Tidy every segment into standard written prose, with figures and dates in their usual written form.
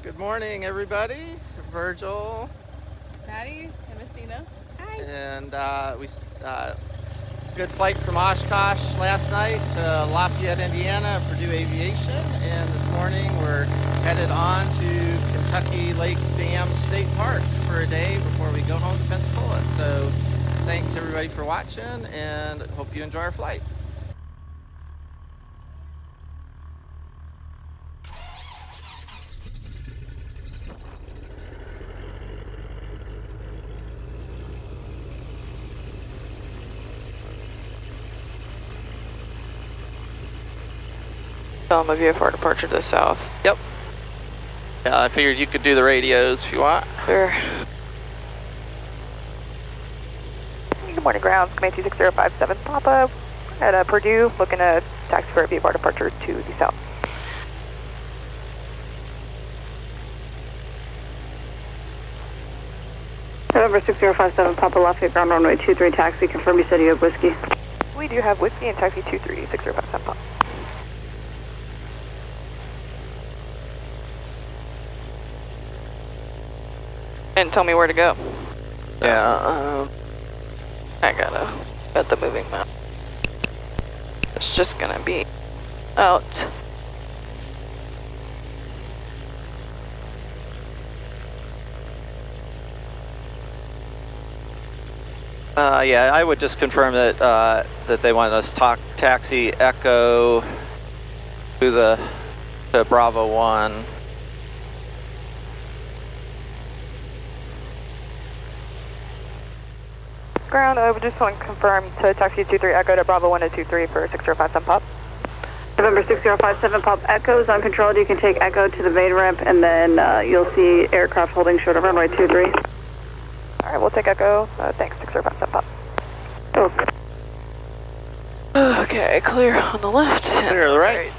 Good morning, everybody. Virgil. Maddi and Miss Dina. Hi. And good flight from Oshkosh last night to Lafayette, Indiana, Perdue Aviation. And this morning we're headed on to Kentucky Lake Dam State Park for a day before we go home to Pensacola. So thanks everybody for watching and hope you enjoy our flight. Tell them a VFR departure to the south. Yep. Yeah, I figured you could do the radios if you want. Sure. Good morning, grounds. Command 26057 Papa at Perdue, looking to taxi for a VFR departure to the south. November 6057 Papa Lafayette, ground runway 23 taxi. Confirm you said you have whiskey. We do have whiskey and taxi 236057 Papa. And tell me where to go. Yeah, I gotta get the moving map. It's just gonna be out. yeah, I would just confirm that that they want us to taxi Echo to Bravo 1. Ground, I would just want to confirm to taxi 23 Echo to Bravo 1 to 23 for 6057 Pop. November 6057 Pop Echo is uncontrolled. You can take Echo to the main ramp and then you'll see aircraft holding short of runway 23. Alright, we'll take Echo. Thanks, 6057 Pop. Okay. Okay, clear on the left. Clear to the right.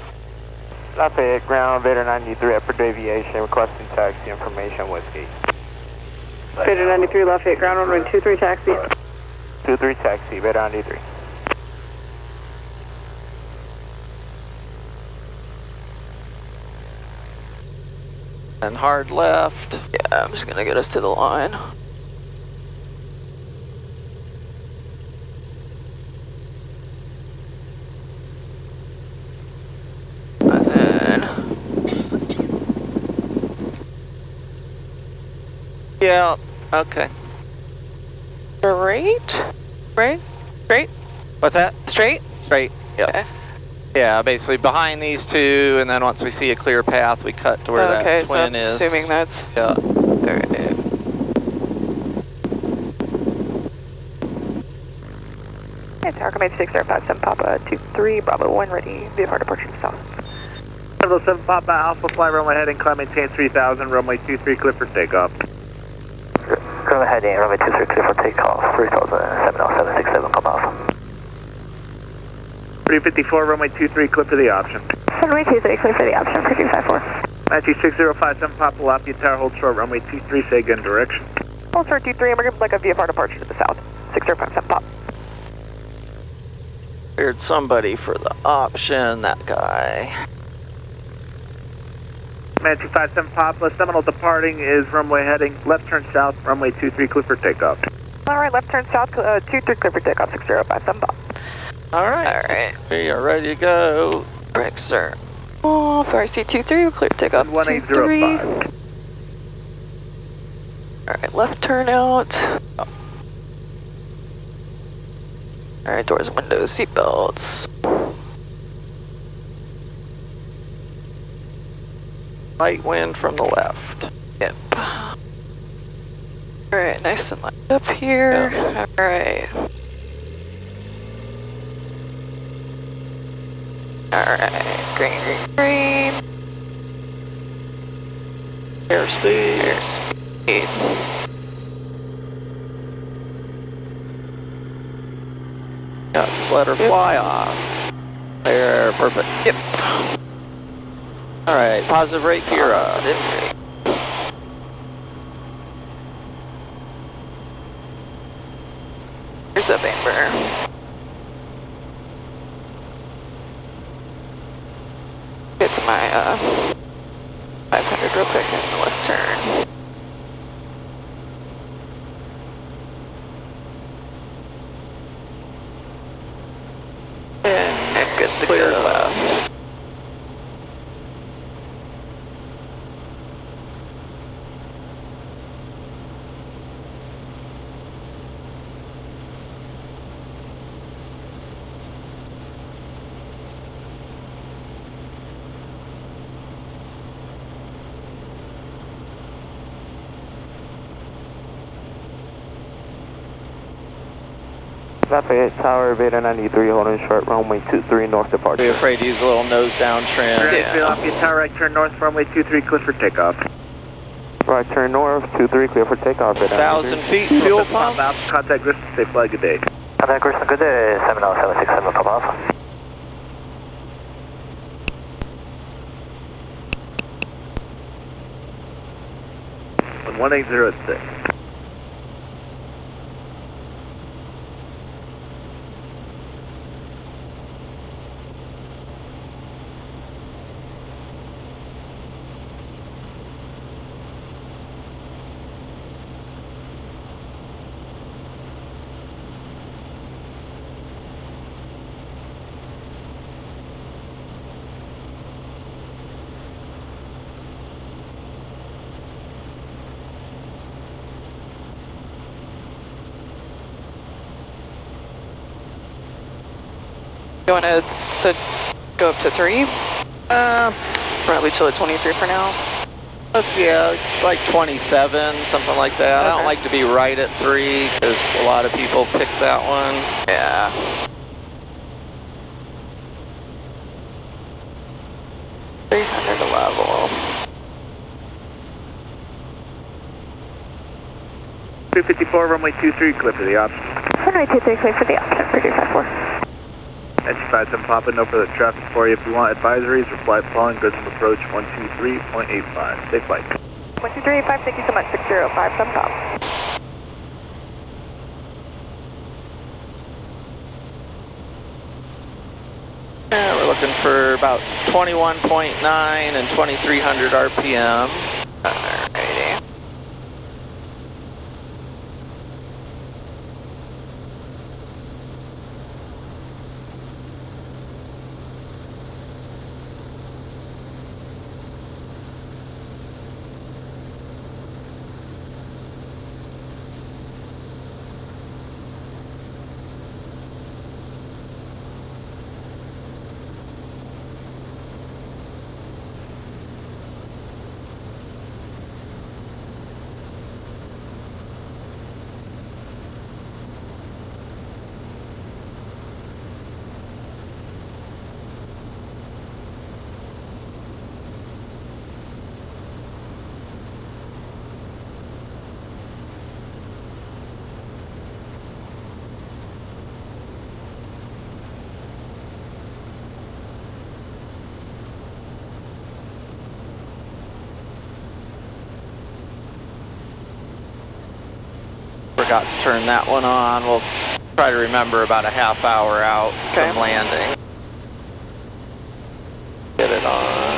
Lafayette, ground, Vader 93 at Perdue Aviation, requesting taxi information, whiskey. Vader 93 Lafayette, ground runway 23 taxi. 23 taxi, Vader 93. And hard left. Yeah, I'm just gonna get us to the line. And then... Yeah, okay. Straight? What's that? Straight? Straight, yep. Okay. Yeah, basically behind these two, and then once we see a clear path, we cut to where that twin is. Assuming that's... Yeah. Alright. Okay, Tower Command 6057 Papa 23 Bravo 1 ready, VFR departure to south. 707 Papa Alpha, fly runway heading, climb maintain 3000, runway 23 clear for takeoff. Runway heading, runway 23 clear for takeoff, 3007-70767 Papa Alpha. 354, runway 23 clear for the option. Runway 23 clear for the option, 5254. Matchy 6057 Papa Lafayette, Tower hold short, runway 23, say again direction. Hold short 23, and we're going to like a VFR departure to the south, 6057 Pop. Cleared somebody for the option, that guy. Matchy 57 Papa, Seminole departing is runway heading, left turn south, runway 23 clear for takeoff. Alright, left turn south, 23 clear for takeoff, 6057 Pop. Alright, we are ready to go. Brakes are off, RC23, we'll clear takeoff 23. 1805. Alright, left turn out. Alright, doors, windows, seatbelts. Light wind from the left. Yep. Alright, nice and light up here. Yep. Alright. Alright, green. Airspeed. Airspeed. Yep, just let her fly off. There, perfect. Yep. Alright, positive rate gear up. Positive rate. Here's up, Amber. Get to my 300 real quick and left turn. And good to Clear go. left. Lafayette Tower, Beta 93, holding short, runway 23, north Be departure. afraid to use a little nose down trim. Lafayette Tower, right turn north, runway 23, clear for takeoff. Right turn north, 23, clear for takeoff. Beta 1,000 feet, fuel pump. Out, contact Grissom, safe flight, good day. Contact Grissom, good day, 70767, pop off. When 180 at 6. You want to go up to 3? Probably chill at 23 for now. Yeah, like 27, something like that. I don't Okay. like to be right at 3 because a lot of people pick that one. Yeah. Level. 354, runway 23, clear for the option. Runway 23 clear for the option for 254. Entry 57 Papa, no further traffic for you. If you want advisories, reply following Grissom approach 123.85. Safe flight. 123.85, thank you so much. 605, some top. Yeah, we're looking for about 21.9 and 2300 RPM. Alrighty. Forgot to turn that one on. We'll try to remember about a half hour out from landing. Get it on.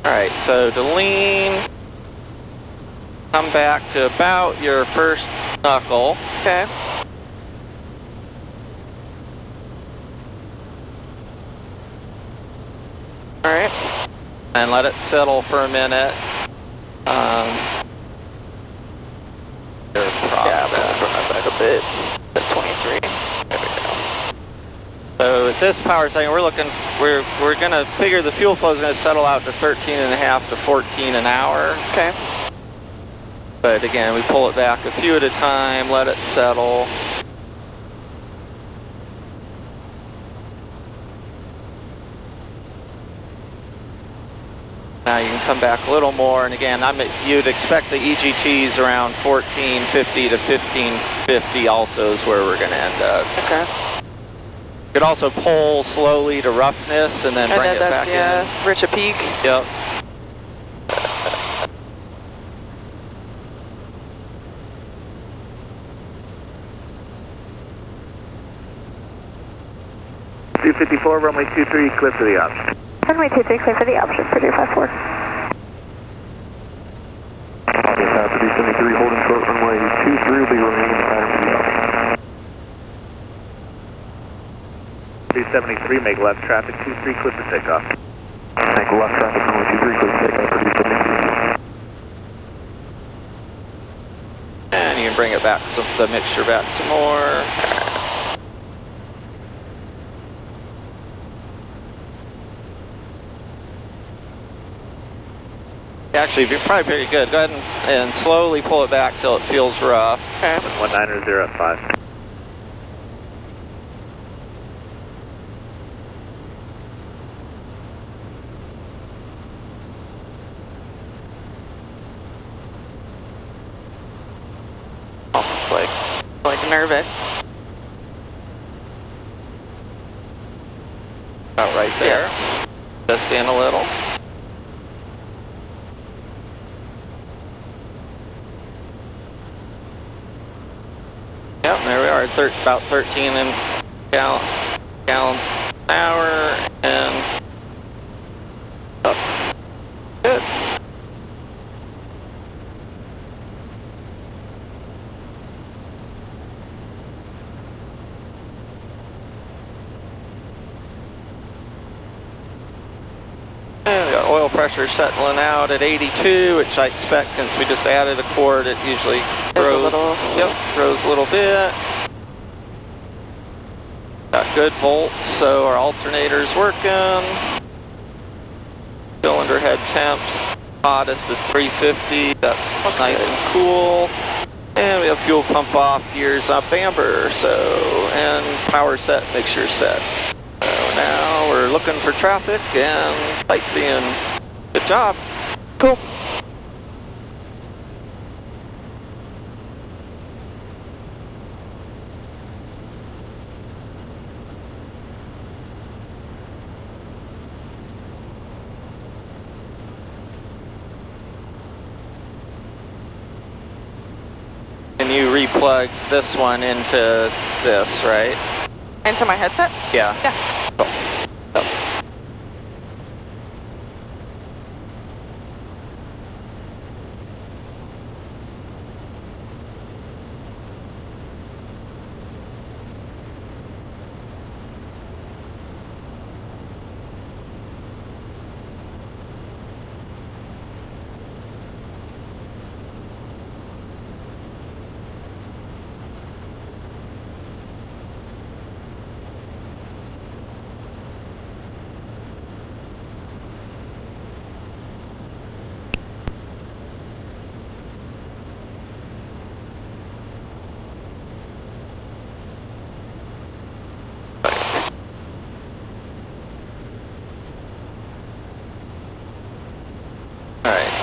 Alright, so to lean, come back to about your first knuckle. Okay. Alright. And let it settle for a minute. Yeah, I'm gonna run that back a bit. At 23. There we go. So at this power setting, we're gonna figure the fuel flow is gonna settle out to 13.5 to 14 an hour. Okay. But again, we pull it back a few at a time, let it settle. Now you can come back a little more, and again, you'd expect the EGTs around 1450 to 1550 also is where we're going to end up. Okay. You could also pull slowly to roughness and then bring it back in. Yeah, reach a peak. Yep. $254, runway 23, clear for the option. Runway 23, clear for the option, Purdue 54. Purdue 73, holding short runway 23 will be remaining Saturn for the option. 373, make left traffic 23, clear for takeoff. Make left traffic runway 23, clear for takeoff, Purdue 73. And you can bring it back, the mixture back some more. Actually, you're probably pretty good. Go ahead and slowly pull it back till it feels rough. Okay. 190 at 5. Almost like nervous. About right there. Yeah. Just in a little. Yep, there we are, about 13 gallons an hour, and up. Good. And we got oil pressure settling out at 82, which I expect since we just added a quart, it usually grows a little. Yep, grows a little bit. Got good volts, so our alternator's working. Cylinder head temps, hottest is 350. That's nice good. And cool. And we have fuel pump off, gears up amber, and power set, mixture set. So now we're looking for traffic and sightseeing. Good job. Cool. And you replugged this one into this, right? Into my headset? Yeah. Yeah. Cool. Yep.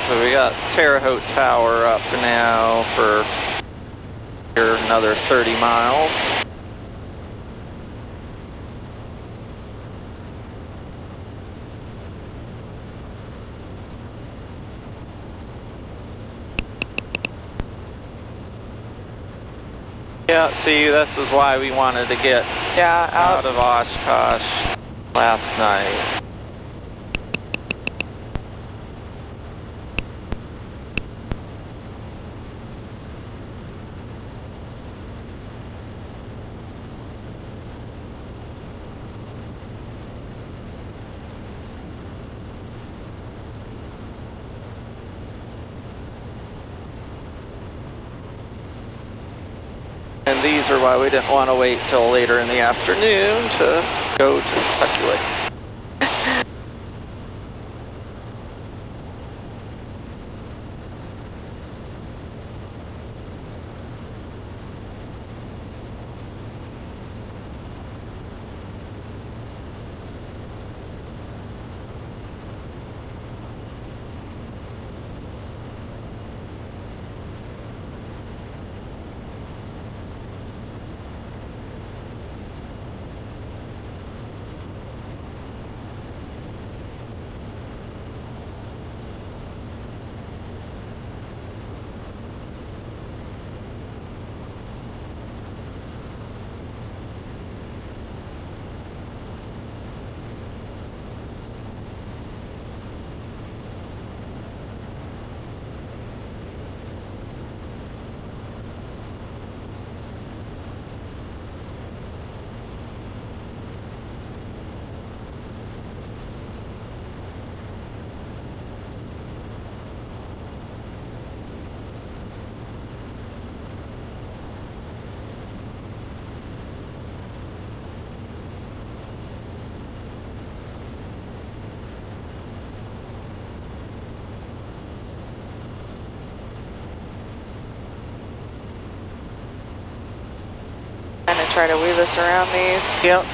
So we got Terre Haute Tower up now for another 30 miles. Yeah, see, this is why we wanted to get out of Oshkosh last night. And these are why we didn't want to wait till later in the afternoon to go to Kentucky Lake. try to weave us around these. Yep.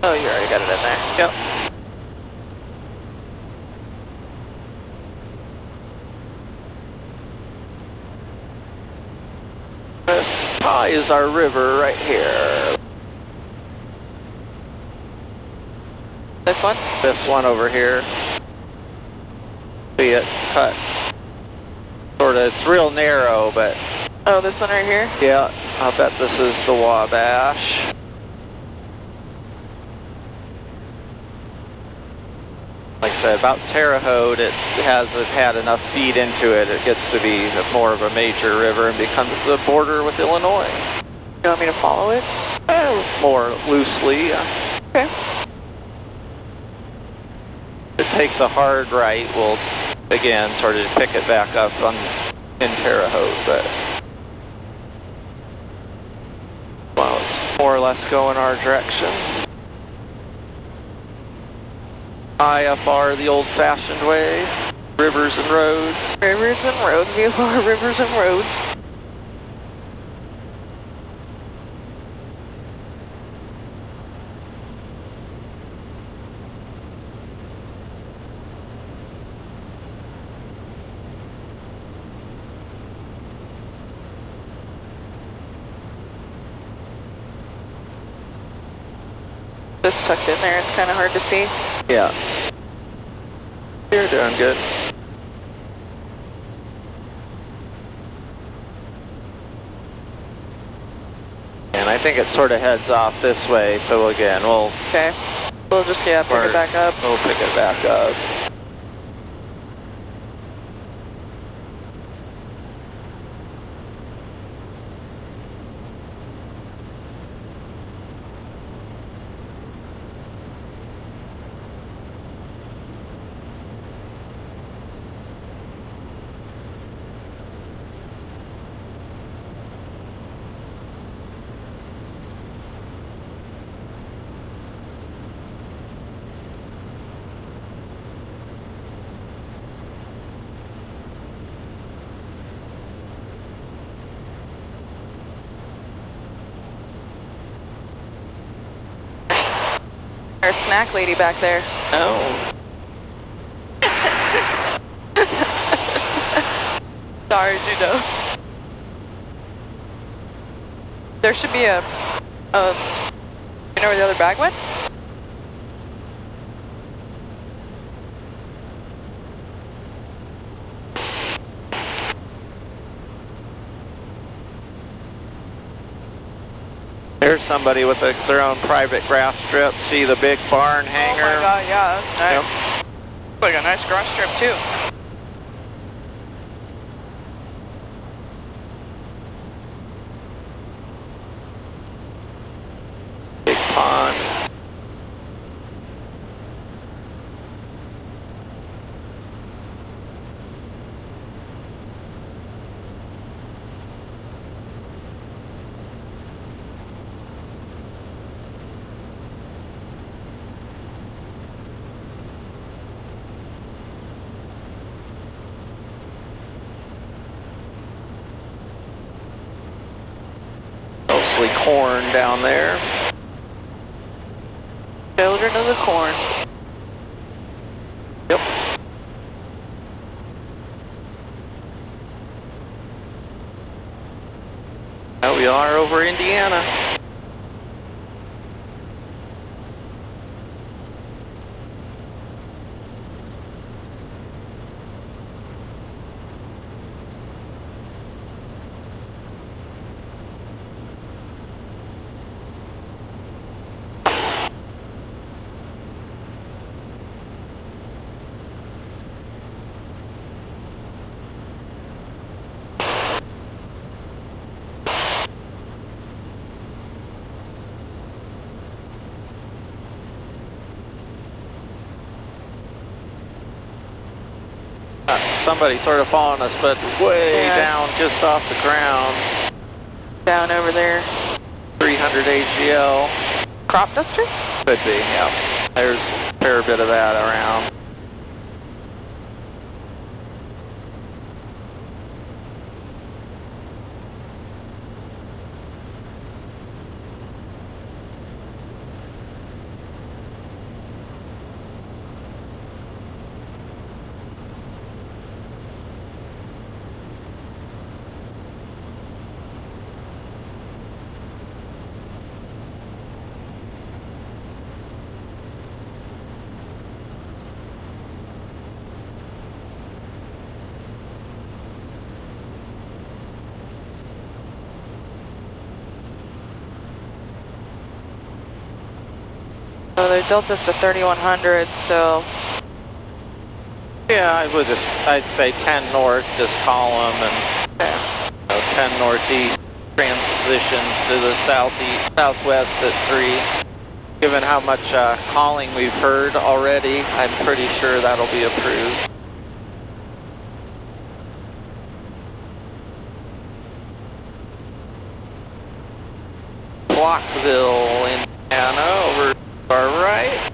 Oh, you already got it in there. Yep. This high is our river right here. This one? This one over here. See it cut. Sorta, it's real narrow, but Oh, this one right here? yeah, I bet this is the Wabash. Like I said, about Terre Haute, it hasn't had enough feed into it. It gets to be more of a major river and becomes the border with Illinois. You want me to follow it? More loosely, yeah. Okay. If it takes a hard right, we'll, again, sort of pick it back up in Terre Haute, but well, it's more or less going our direction. IFR the old-fashioned way, rivers and roads. Rivers and roads, VFR, rivers and roads. Just tucked in there, it's kind of hard to see. Yeah. You're doing good. And I think it sort of heads off this way, so again, we'll... Okay. We'll just, yeah, pick it back up. We'll pick it back up. There's a snack lady back there. Oh. Sorry, Judo. There should be a you know where the other bag went? There's somebody with their own private grass strip. See the big barn hanger? Oh my god, yeah, that's nice. Yep. Like a nice grass strip too. Big pond. Mostly corn down there. Children of the corn. Yep. Now we are over Indiana. Somebody sort of following us, but way down, just off the ground. Down over there. 300 AGL. Crop duster? Could be, yeah. There's a fair bit of that around. So they built us to 3100, so Yeah, I'd say 10 north, just call them, and 10 northeast, transition to the southwest at 3. Given how much calling we've heard already, I'm pretty sure that'll be approved. Blockville, Indiana, over to our right.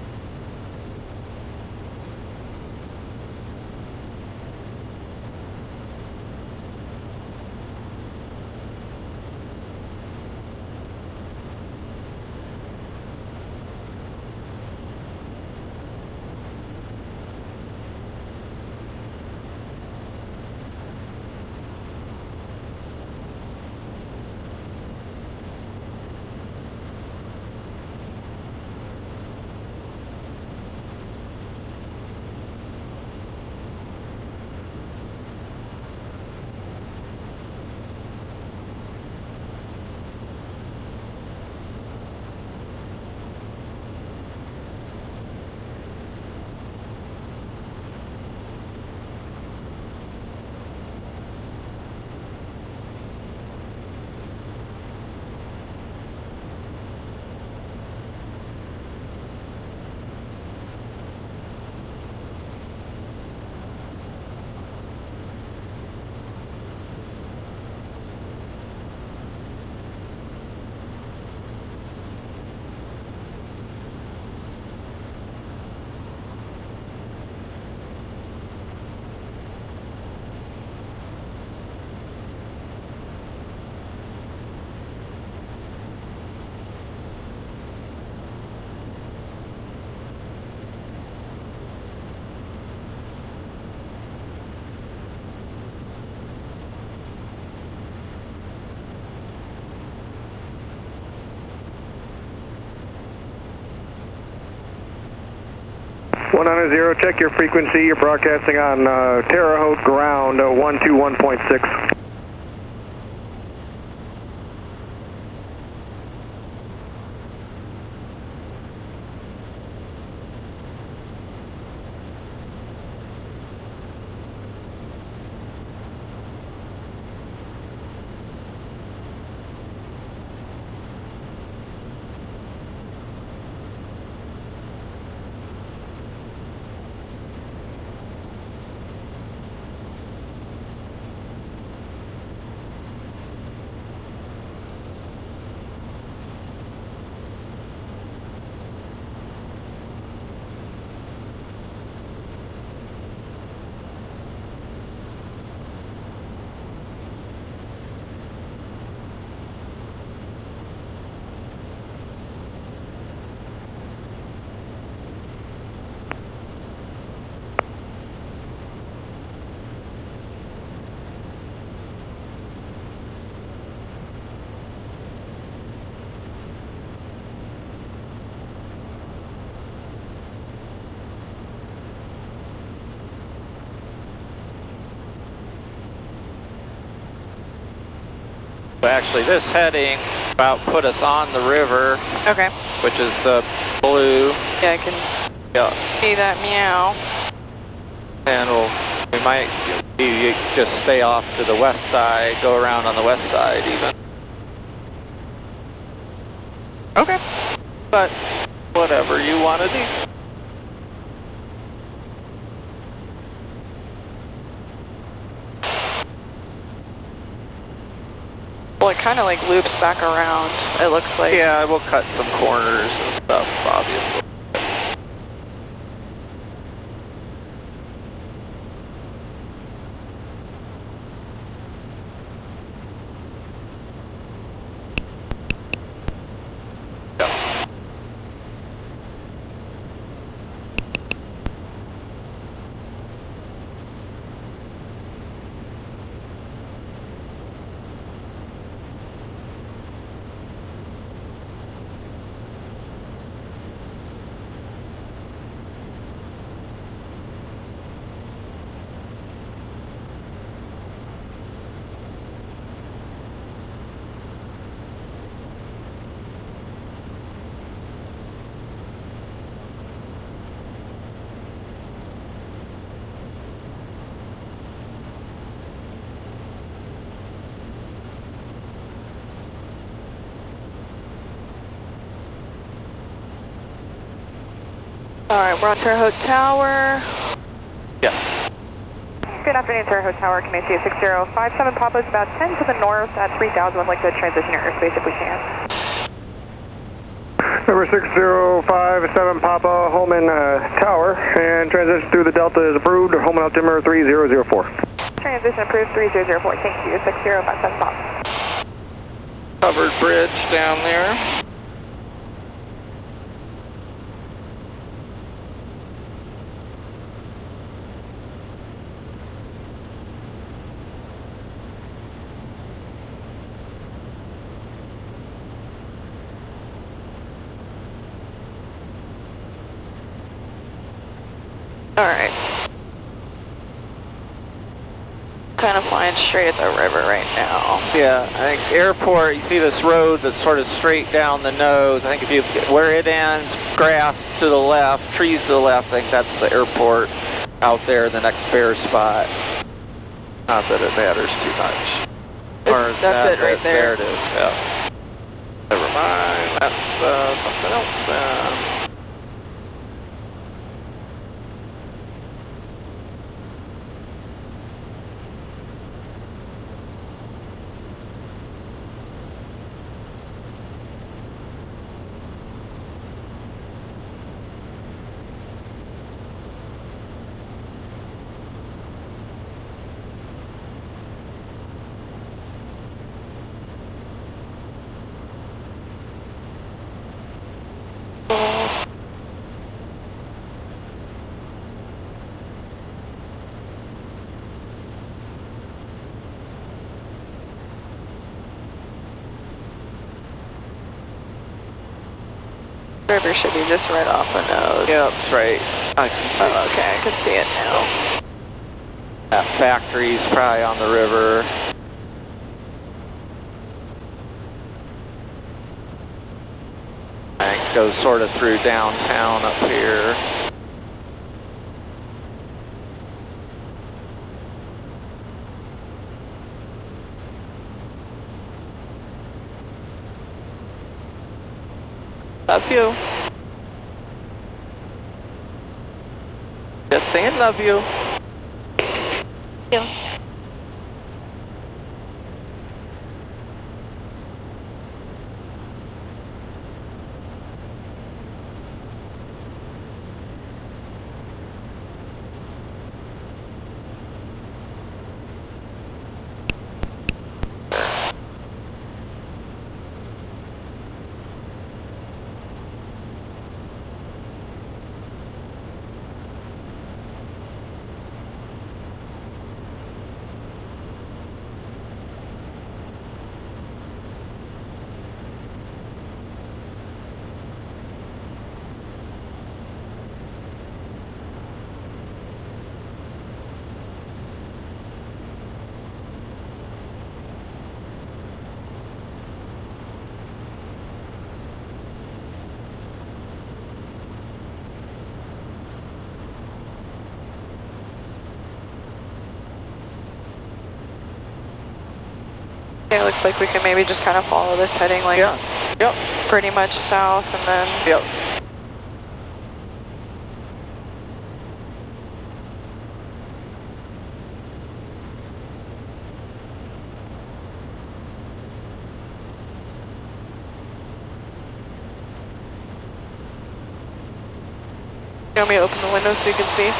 190, check your frequency. You're broadcasting on Terre Haute ground 121.6. Actually, this heading about put us on the river, Okay. which is the blue. Yeah, I can see that meow. And we might just stay off to the west side, go around on the west side even. Okay. But whatever you want to do. Well, it kind of like loops back around, it looks like. Yeah, we'll cut some corners and stuff, obviously. Alright, we're on Terre Haute Tower. Yes. Good afternoon, Terre Haute Tower, Command 6057 Papa is about 10 to the north at 3000. Would like to transition your airspace if we can. Number 6057 Papa, Holman Tower, and transition through the Delta is approved. Holman altimeter 3004. Transition approved 3004. Thank you. 6057 Papa. Covered bridge down there. Alright. Kind of flying straight at the river right now. Yeah, I think airport, you see this road that's sort of straight down the nose. I think if you, where it ends, grass to the left, trees to the left, I think that's the airport out there, the next bare spot. Not that it matters too much. That's it right there. There it is, yeah. Never mind, that's something else then. River should be just right off the nose. Yep, that's right. I can see. Oh, okay, I can see it now. That factory's probably on the river. And it goes sort of through downtown up here. Love you. Just saying love you. Yeah. It looks like we can maybe just kind of follow this heading like Yep. pretty much south and then Yep. you want me to open the window so you can see?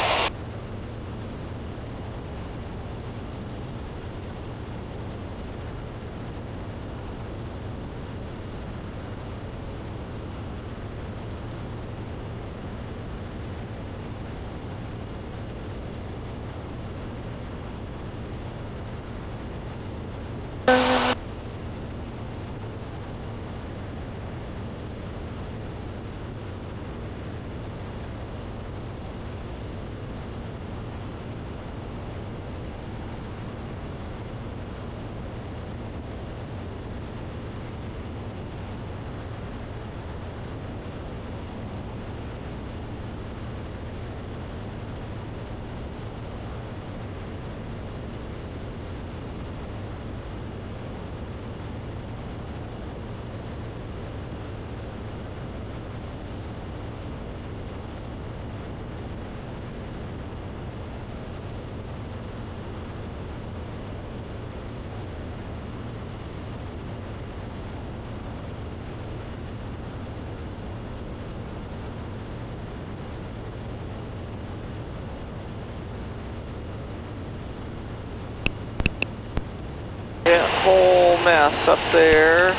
Yeah, whole mess up there.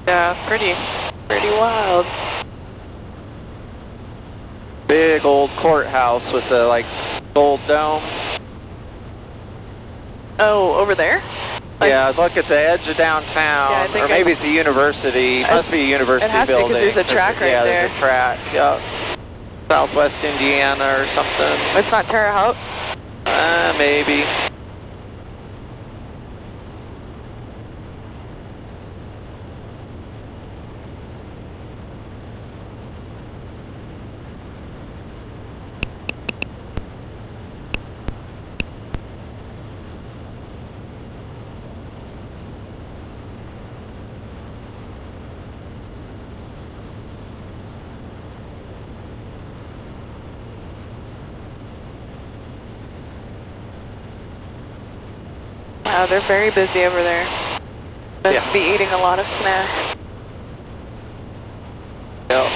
Yeah, pretty wild. Big old courthouse with the like gold dome. Oh, over there? Yeah, look at the edge of downtown, Yeah, I think or maybe it's a university. Must be a university it has to, building. 'cause there's a track right yeah, there. there's a track. Yep. Southwest Indiana or something. It's not Terre Haute? Maybe. Wow, they're very busy over there. Must be eating a lot of snacks. Yep.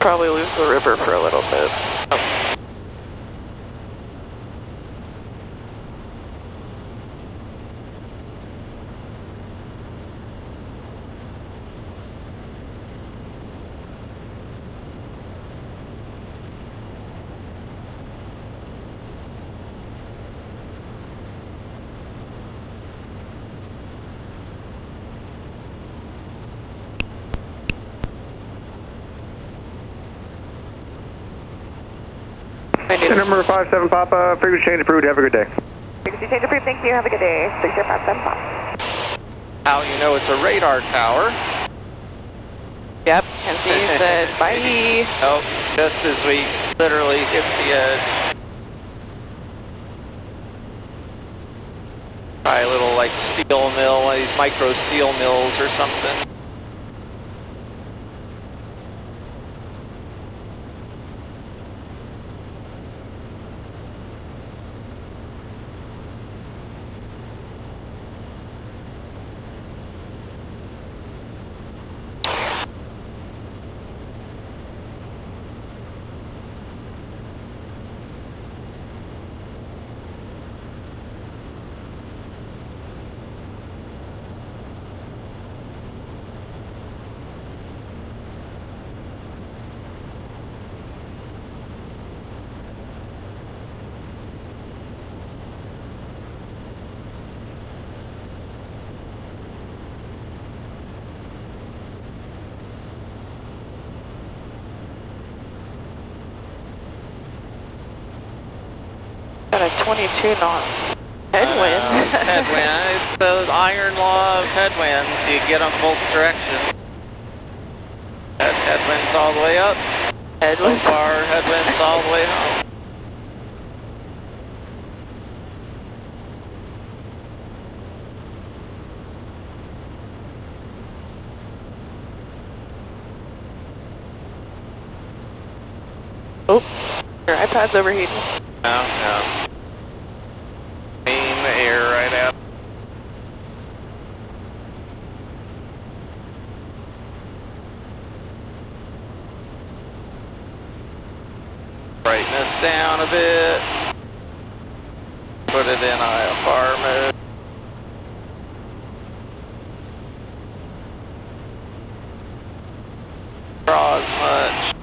Probably lose the river for a little bit. Number 57 Papa, frequency change approved. Have a good day. Frequency change approved. Thank you. Have a good day. 6057 Papa. How you know it's a radar tower? Yep, and so you said bye. Oh, just as we literally hit the edge. Try a little like steel mill, one of these micro steel mills or something. Got a 22 knot headwind. Headwind. It's the iron law of headwinds. You get them both directions. Headwinds all the way up. Headwinds. So far, headwinds all the way home. Oh, your iPad's overheating. No. Aim the air right out. Brightness down a bit. Put it in IFR mode. Draw as much.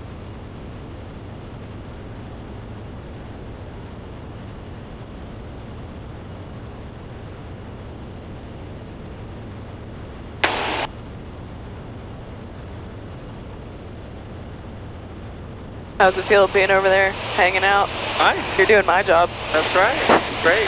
How's it feel being over there, hanging out? Nice. You're doing my job. That's right. Great.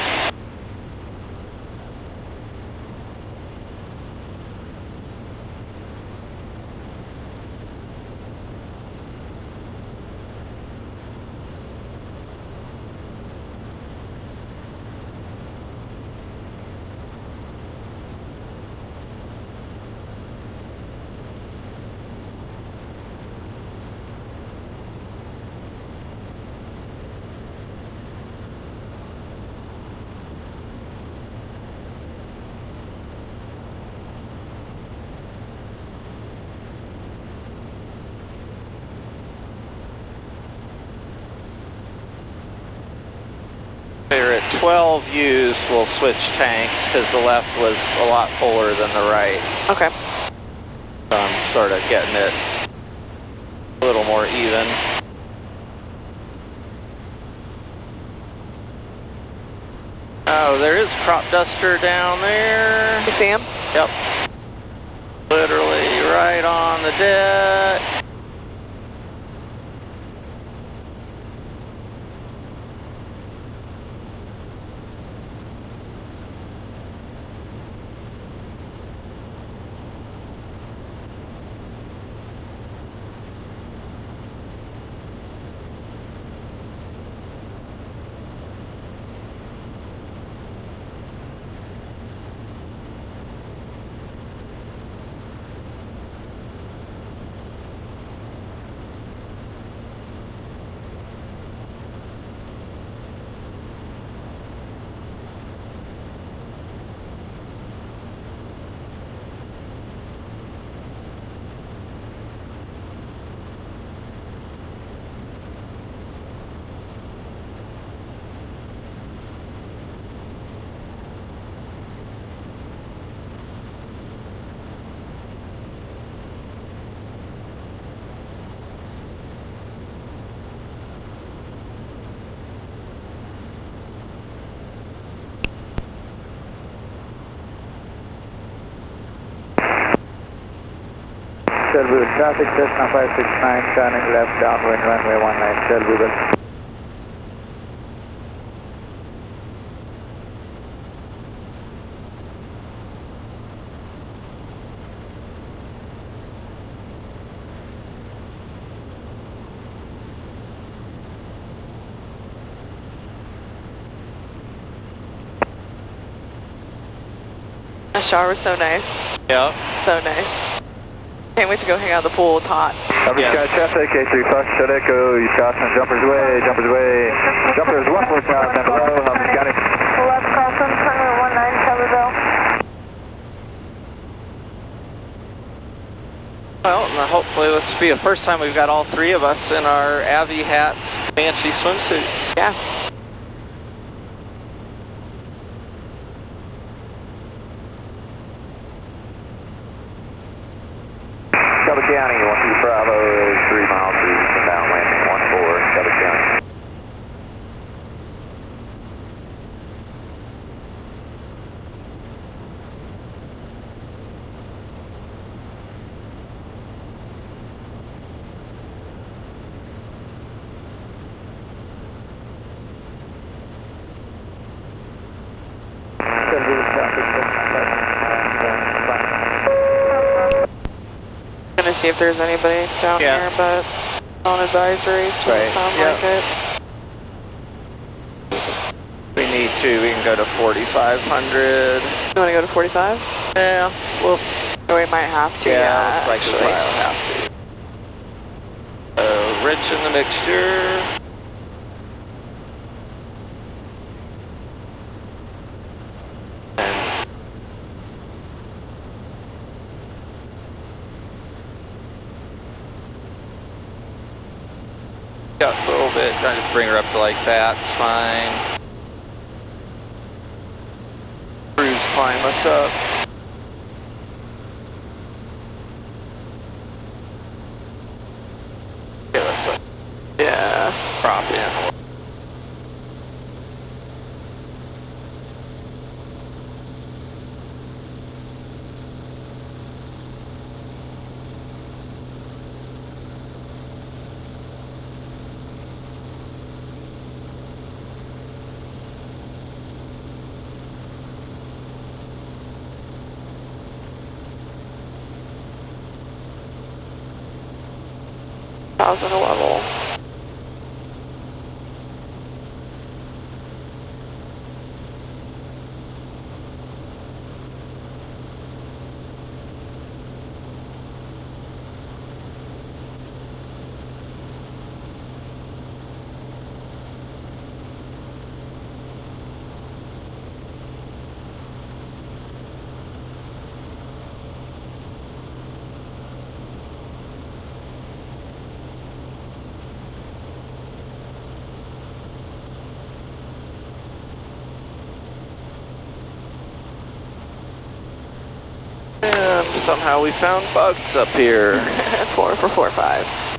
We're at 12 U's, we'll switch tanks because the left was a lot fuller than the right. Okay. So I'm sort of getting it a little more even. Oh, there is a crop duster down there. You see him? Yep. Literally right on the deck. Shelby traffic, Cessna 569, turning left downwind runway 19, Shelby. The shower was so nice. Yeah. So nice. Can't wait to go hang out at the pool. It's hot. Coverage Sky traffic, A3 Fox, Shut Echo, you caution, jumpers away, jumpers one more time down the road, Hummus County. Left crossing, turn 19, Coverville. Well, and hopefully this will be the first time we've got all three of us in our Avi hats, Comanche swimsuits. Yeah. Shelby County, 12 Bravo, 3 miles east, downwind, 14, Shelby County. Gonna see if there's anybody down here, but on advisory, doesn't sound like it. We need to, we can go to 4,500. You wanna go to 45? Yeah, we'll Or we might have to, yeah, looks like we actually. might have to. So, rich in the mixture. And got a little bit, trying to just bring her up to like that, it's fine. Cruise climb us up. Give us a prop in. A level. And somehow we found bugs up here. 4 for 4-5.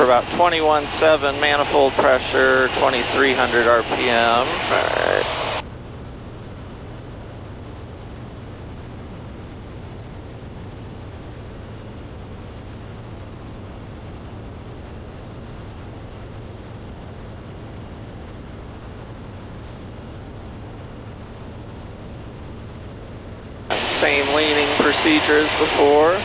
about 21.7 manifold pressure, 2,300 RPM. Alright. Same leaning procedure as before.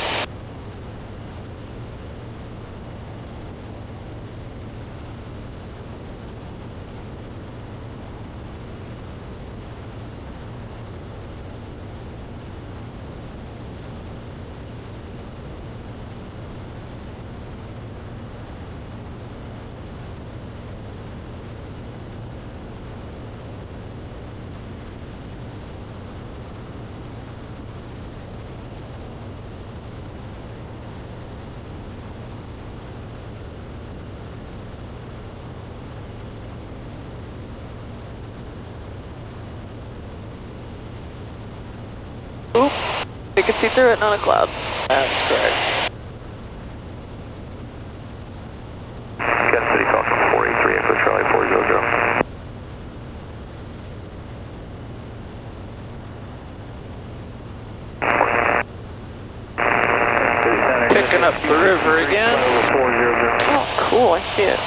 Oop. You can see through it, not a cloud. That's correct. Kansas City Falcon 483 for Charlie 400. Picking up the river again. Oh, cool, I see it.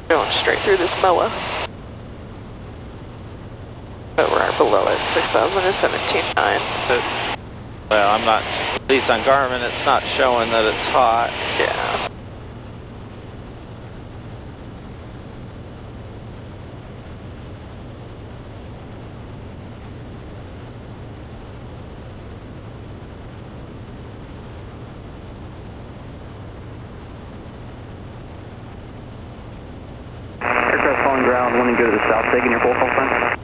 Going straight through this MOA. But we're below it, 6,017.9. Well, I'm not, at least on Garmin, it's not showing that it's hot. Yeah. Aircraft falling ground, wanting to go to the south, taking your full call sign.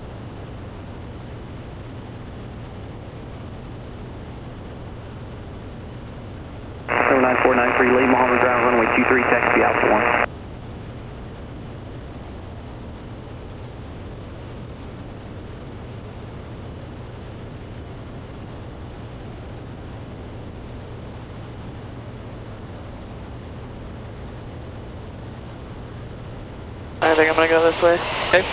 So 9493, lead Mohammed ground, runway 23, taxi out to 1. I think I'm gonna go this way. Okay.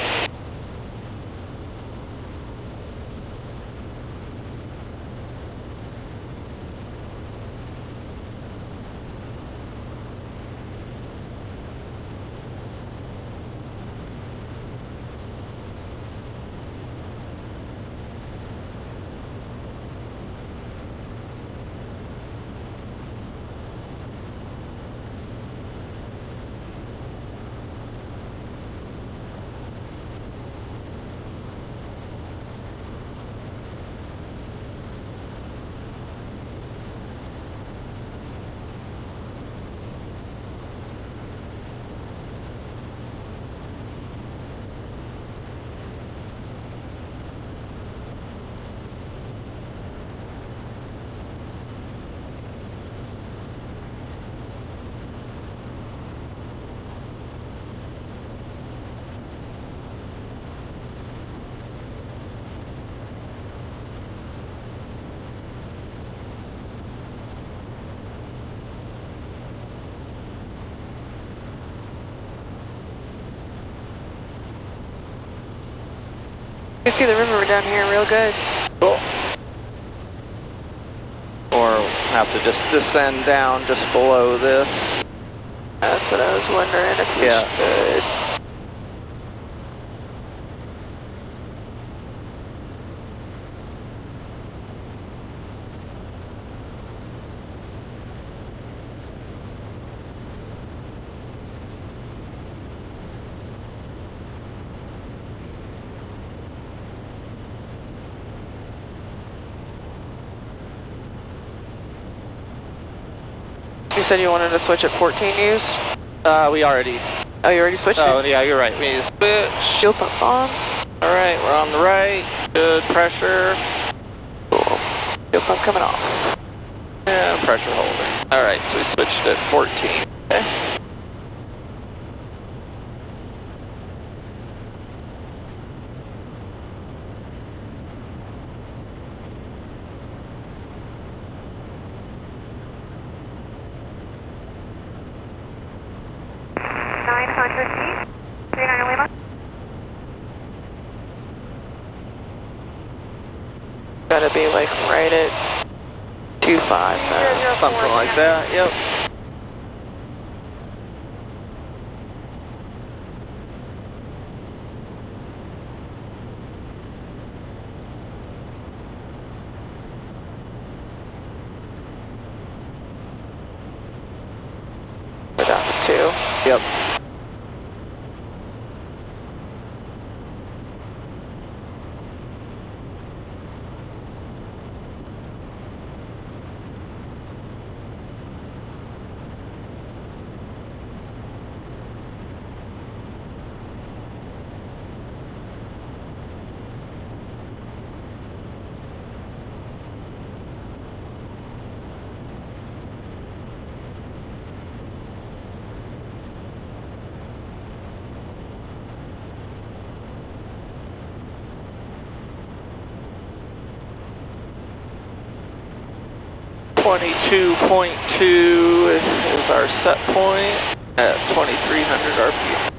You see the river down here real good. Cool. Or have to just descend down just below this. That's what I was wondering if we should. You said you wanted to switch at 14 use? We already. Oh, you already switched Oh, it? yeah, you're right. We need to switch. Fuel pump's on. All right, we're on the right. Good pressure. Cool. Fuel pump coming off. And pressure holding. All right, so we switched at 14. Okay. Gotta be like right at 2.5. Something like that, yep. We're down to 2. Yep. .2 is our set point at 2,300 RPM.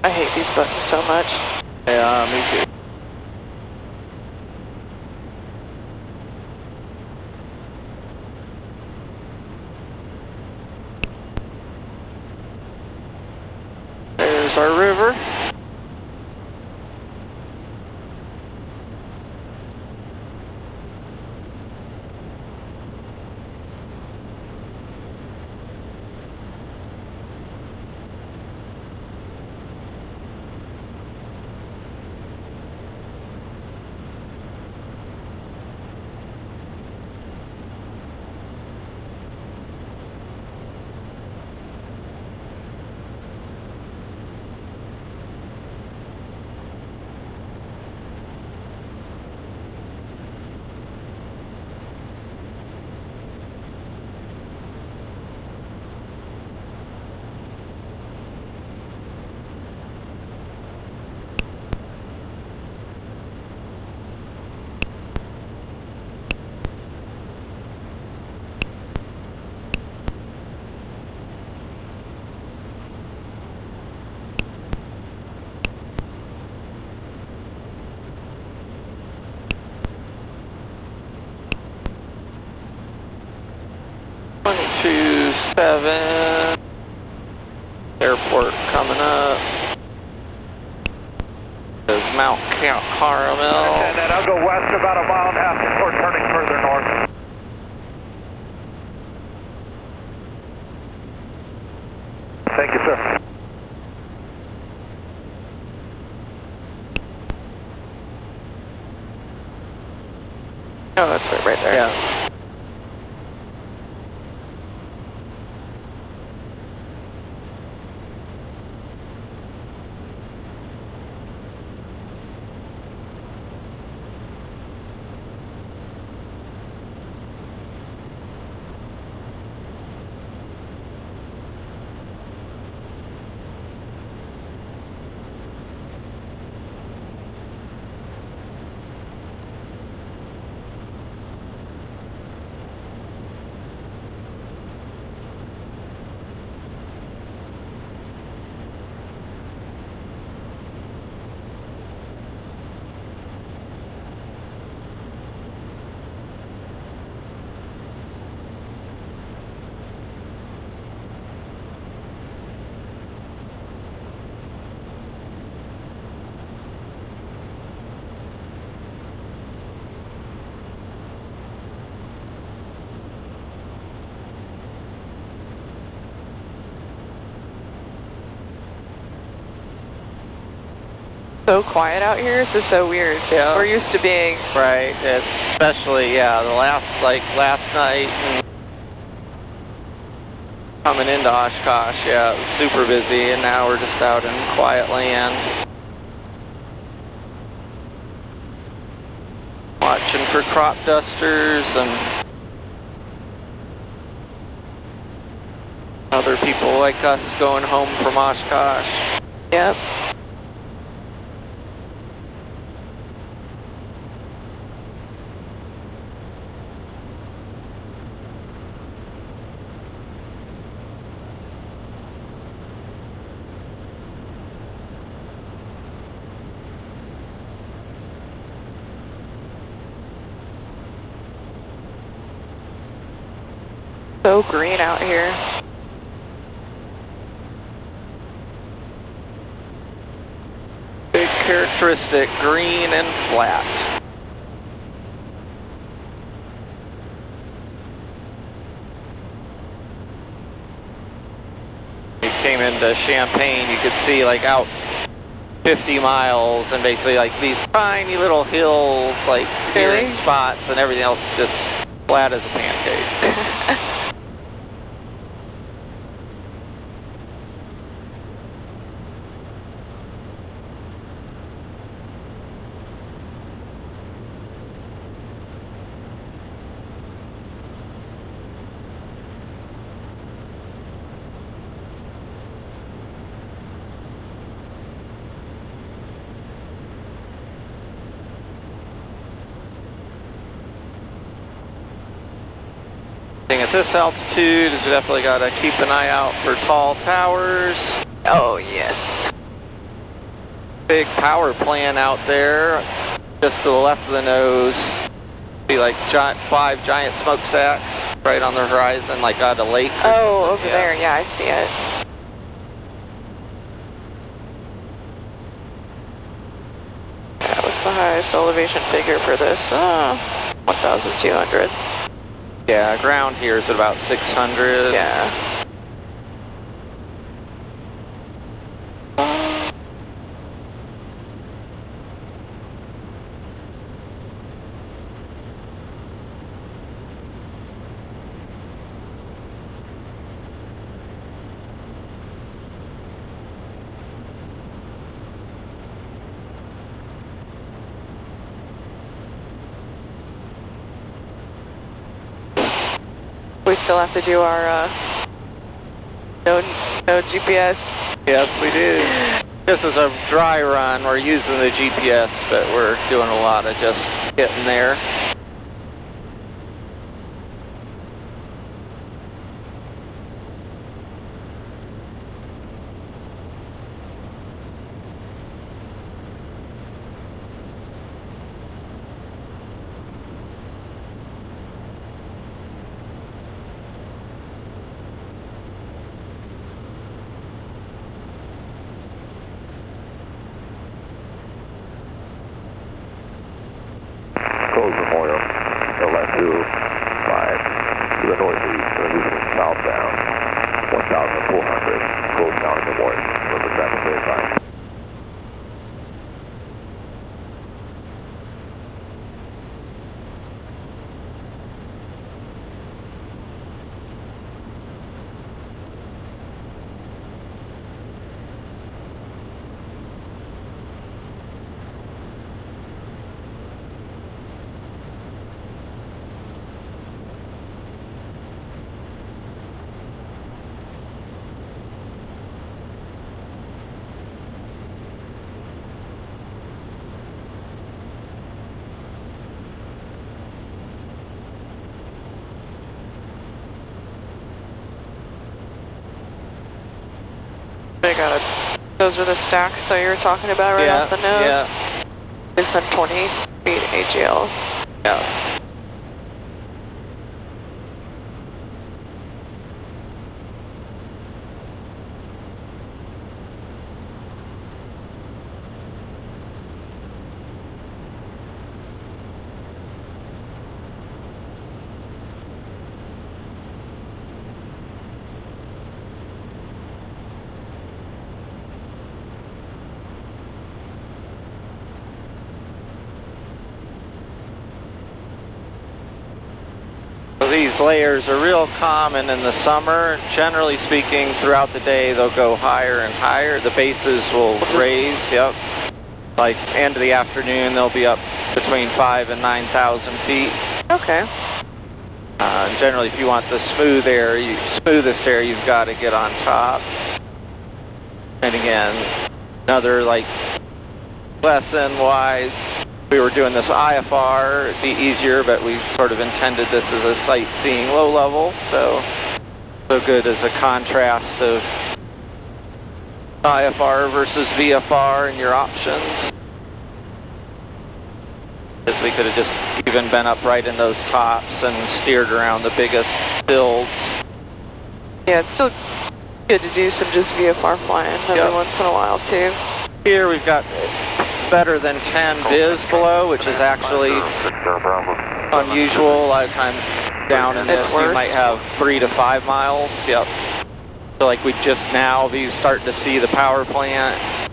I hate these buttons so much. Yeah, me too. There's our river. .27 airport coming up. There's Mount Carmel. And then I'll go west about a mile and a half before turning further north. Thank you, sir. Oh, that's right there. Yeah. So quiet out here. This is so weird. Yeah. We're used to being Right, especially, yeah, the last night and coming into Oshkosh, yeah, it was super busy, and now we're just out in quiet land. Watching for crop dusters and other people like us going home from Oshkosh. Yep. So green out here. Big characteristic, green and flat. You came into Champaign, you could see like out 50 miles and basically like these tiny little hills, like clearing spots, and everything else is just flat as a pancake. At this altitude, is definitely got to keep an eye out for tall towers. Oh, yes. Big power plant out there, just to the left of the nose. Be like 5 giant smokestacks right on the horizon, like at a lake. Oh, over there. Yeah, I see it. Yeah, what's the highest elevation figure for this? 1,200. Yeah, ground here is at about 600. Yeah. We still have to do our no GPS. Yes, we do. This is a dry run. We're using the GPS, but we're doing a lot of just getting there. Memorial, left 2, 5, to the northeast, southbound, 1,400, close down Memorial, River traffic verified. They got it. Those were the stacks that you were talking about right off the nose? Yeah. They said 20 feet AGL. Yeah. these layers are real common in the summer. Generally speaking, throughout the day, they'll go higher and higher. The bases will raise, yep. Like end of the afternoon, they'll be up between 5,000 and 9,000 feet. Okay. Generally, if you want the smoothest air, you've got to get on top. And again, another like lesson why we were doing this IFR, it'd be easier, but we sort of intended this as a sightseeing low level, so good as a contrast of IFR versus VFR and your options. Because we could have just even been up right in those tops and steered around the biggest builds. Yeah, it's still good to do some just VFR flying every once in a while too. Here we've got better than 10 viz below, which is actually unusual. A lot of times down in this you might have 3 to 5 miles. Yep. So like we just now be starting to see the power plant.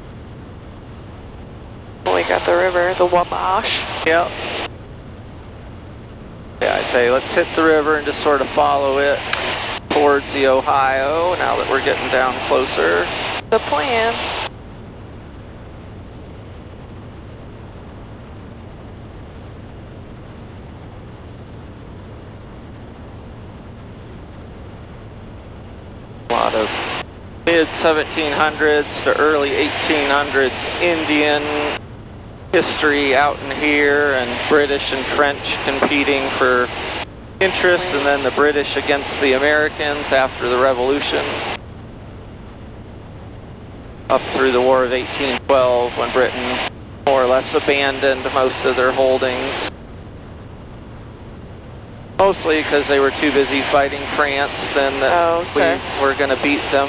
We got the river, the Wabash. Yep. Yeah, I'd say let's hit the river and just sort of follow it towards the Ohio now that we're getting down closer. The plan. A lot of mid-1700s to early 1800s Indian history out in here, and British and French competing for interest, and then the British against the Americans after the Revolution. Up through the War of 1812 when Britain more or less abandoned most of their holdings. Mostly because they were too busy fighting France than that we were going to beat them.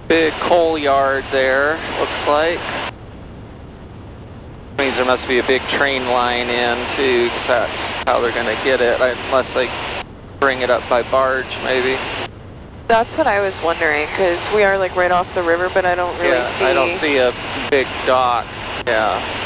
Big coal yard there, looks like. Means there must be a big train line in too, because that's how they're going to get it, unless they bring it up by barge maybe. That's what I was wondering, because we are like right off the river, but I don't really see. I don't see a big dock. Yeah.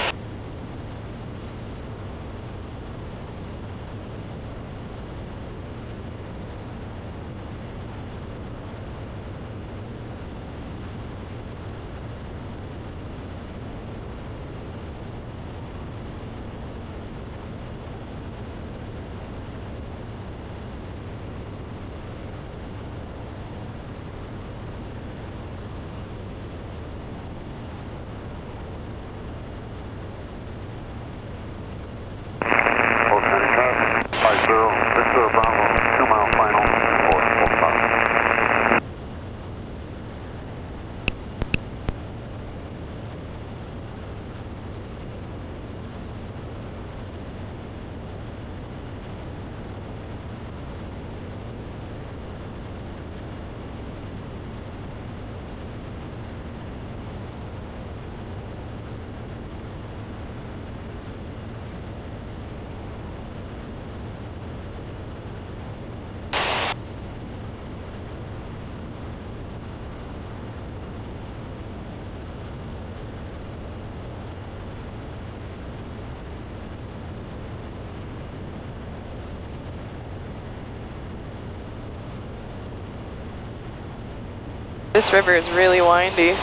This river is really windy.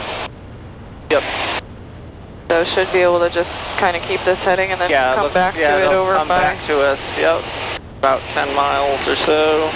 Yep. So should be able to just kind of keep this heading and then come back to it over come by. back to us, yep. About 10 miles or so.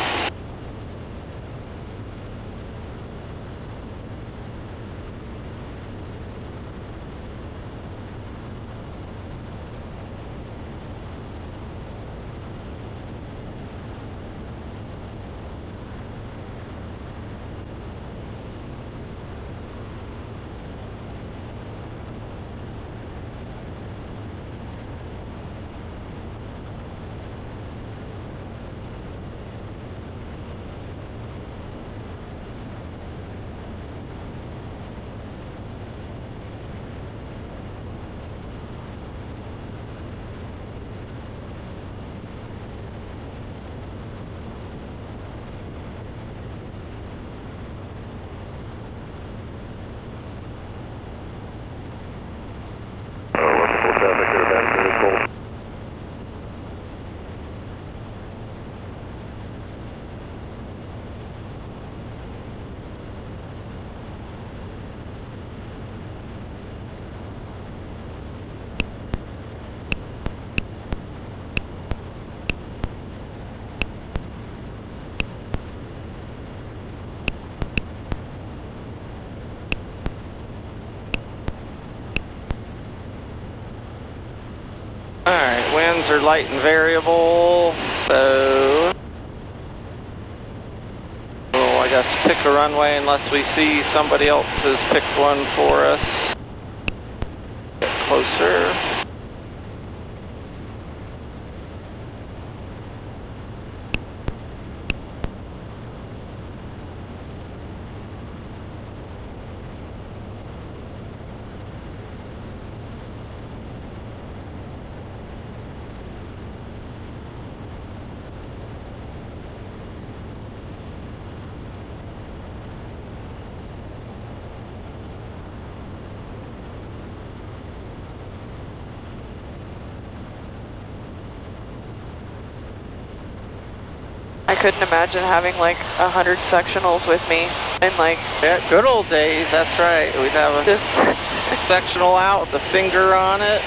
are light and variable, so we'll, I guess, pick a runway unless we see somebody else has picked one for us. Get closer. I couldn't imagine having like 100 sectionals with me and like... Yeah, good old days, that's right. We'd have a this sectional out with a finger on it,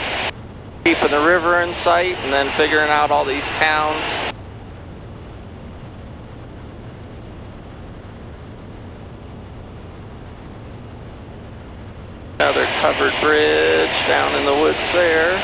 keeping the river in sight, and then figuring out all these towns. Another covered bridge down in the woods there.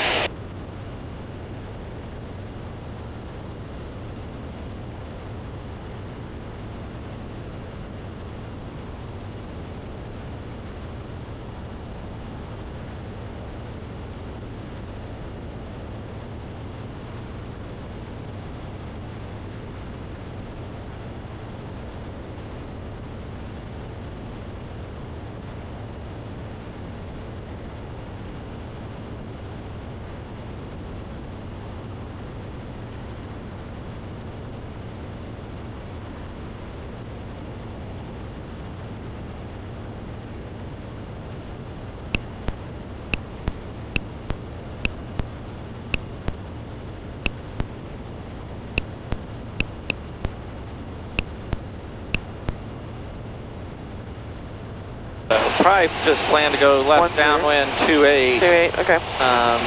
Probably just plan to go left downwind 28. 28, okay. I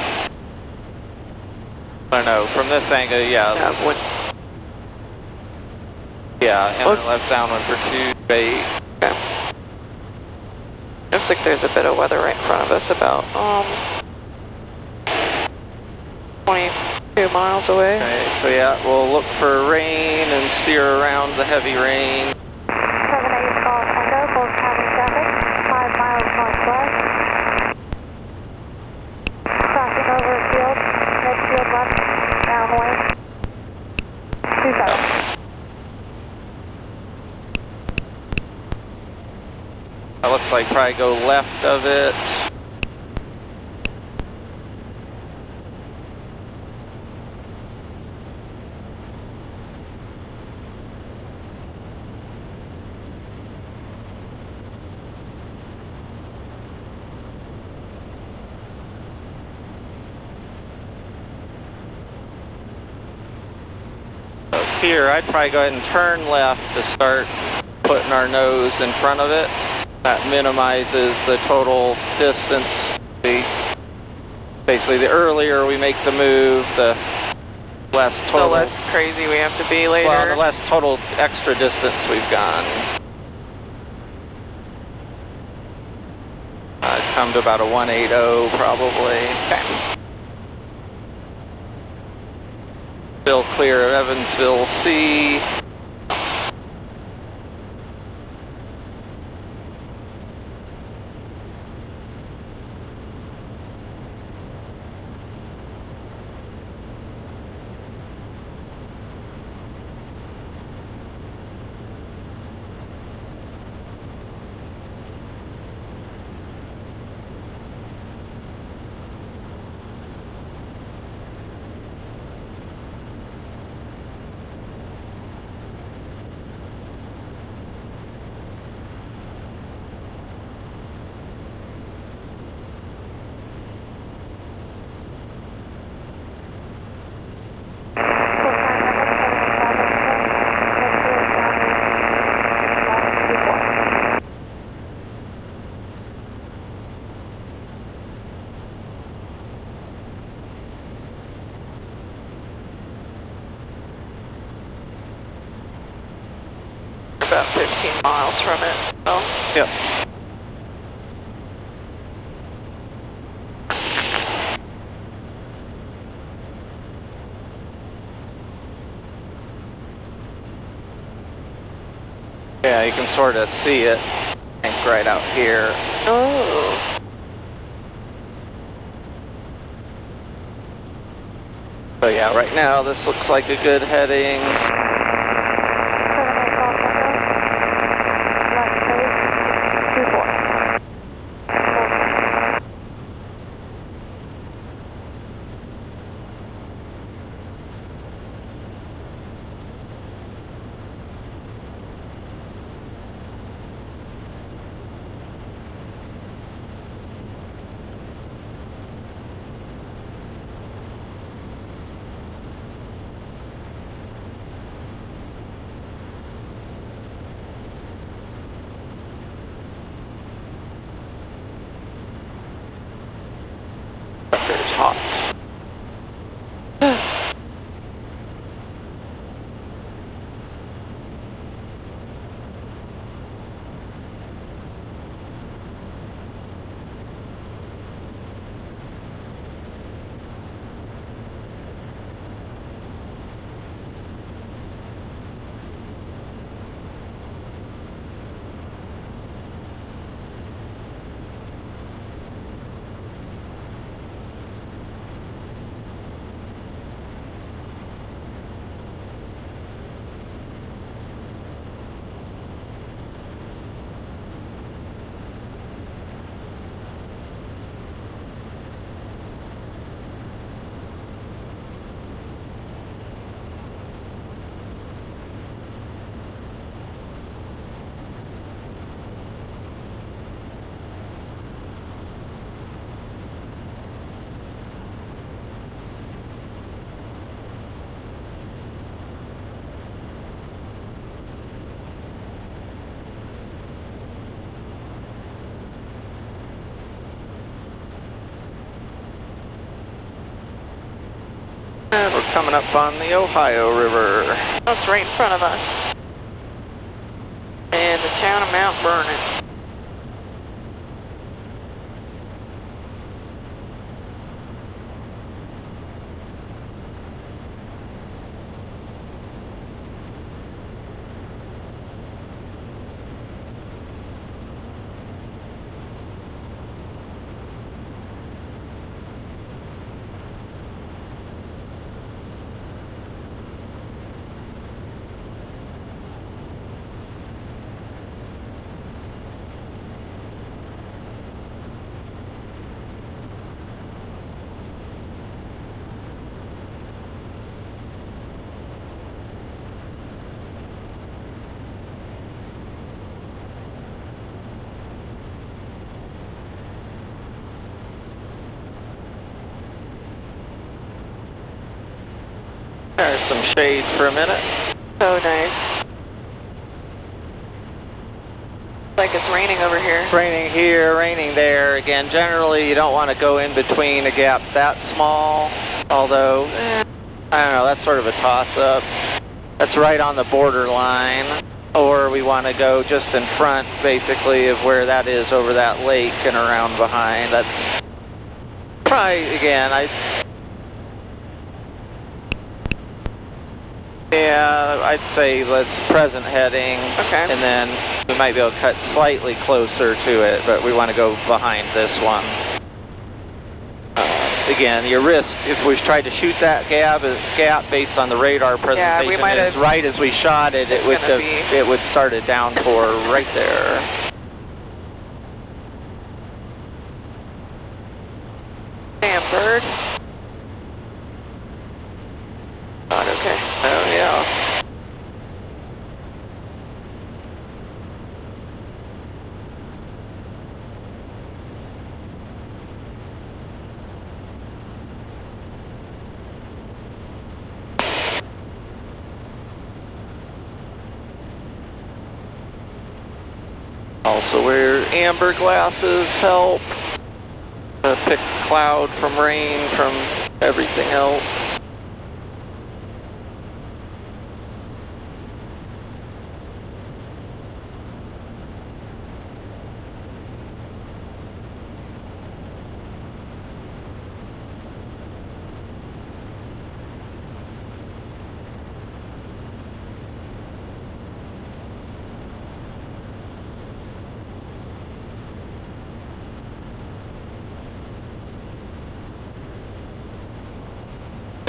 don't know, from this angle, yeah. Yeah, and then left downwind for 28. Okay. Looks like there's a bit of weather right in front of us, about 22 miles away. Okay, so yeah, we'll look for rain and steer around the heavy rain. 78 Golf Echo, both having traffic, 5 miles northwest. Crossing over a field, midfield left, downwind. 27. That looks like probably go left of it. Here, I'd probably go ahead and turn left to start putting our nose in front of it. That minimizes the total distance. Basically, the earlier we make the move, the less total... The less crazy we have to be later. Well, the less total extra distance we've gone. I'd come to about a 180 probably. Okay. Still clear of Evansville C. About 15 miles from it, so. Yep. Yeah, you can sort of see it right out here. Oh. So yeah, right now this looks like a good heading. Hot. And we're coming up on the Ohio River. That's right in front of us. And the town of Mount Vernon. There's some shade for a minute. So nice. Like it's raining over here. Raining here, raining there. Again, generally you don't want to go in between a gap that small, although, I don't know, that's sort of a toss-up. That's right on the borderline. Or we want to go just in front, basically, of where that is over that lake and around behind. That's probably, again, yeah, I'd say let's present heading. Okay. And then we might be able to cut slightly closer to it, but we want to go behind this one. Again, your risk, if we tried to shoot that gap based on the radar presentation, we might have, right as we shot it, it would start a downpour right there. Damn bird. God, okay. Oh yeah. Also wear amber glasses help. Pick cloud from rain from everything else.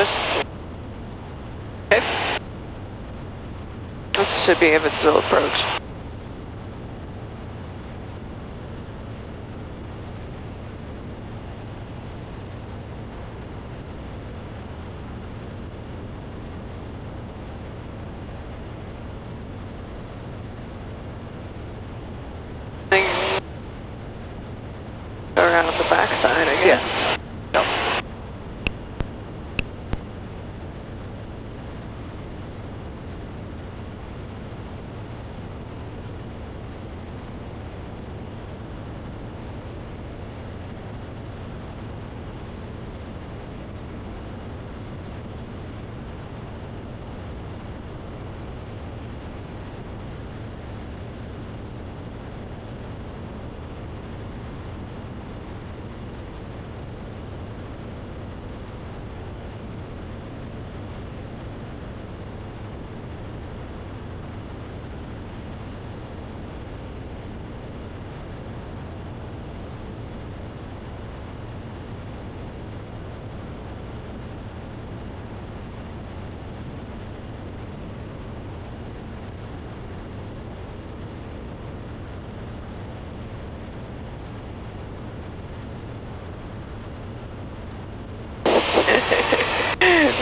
just... Okay. This should be Evansville approach. Around the backside, I guess. Yes. Yep.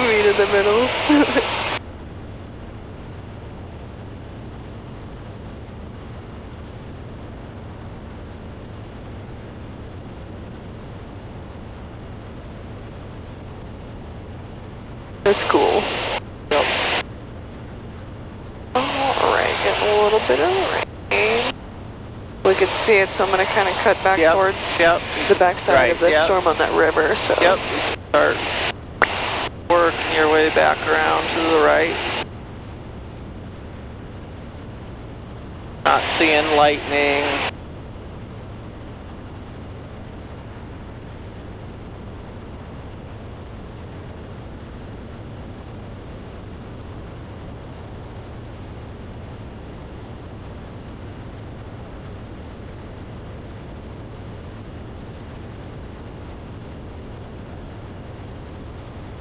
Meet in the middle. That's cool. Yep. Alright, getting a little bit of rain. We could see it, so I'm going to kind of cut back towards the backside of the storm on that river. So. Yep. Start working your way back around to the right. Not seeing lightning.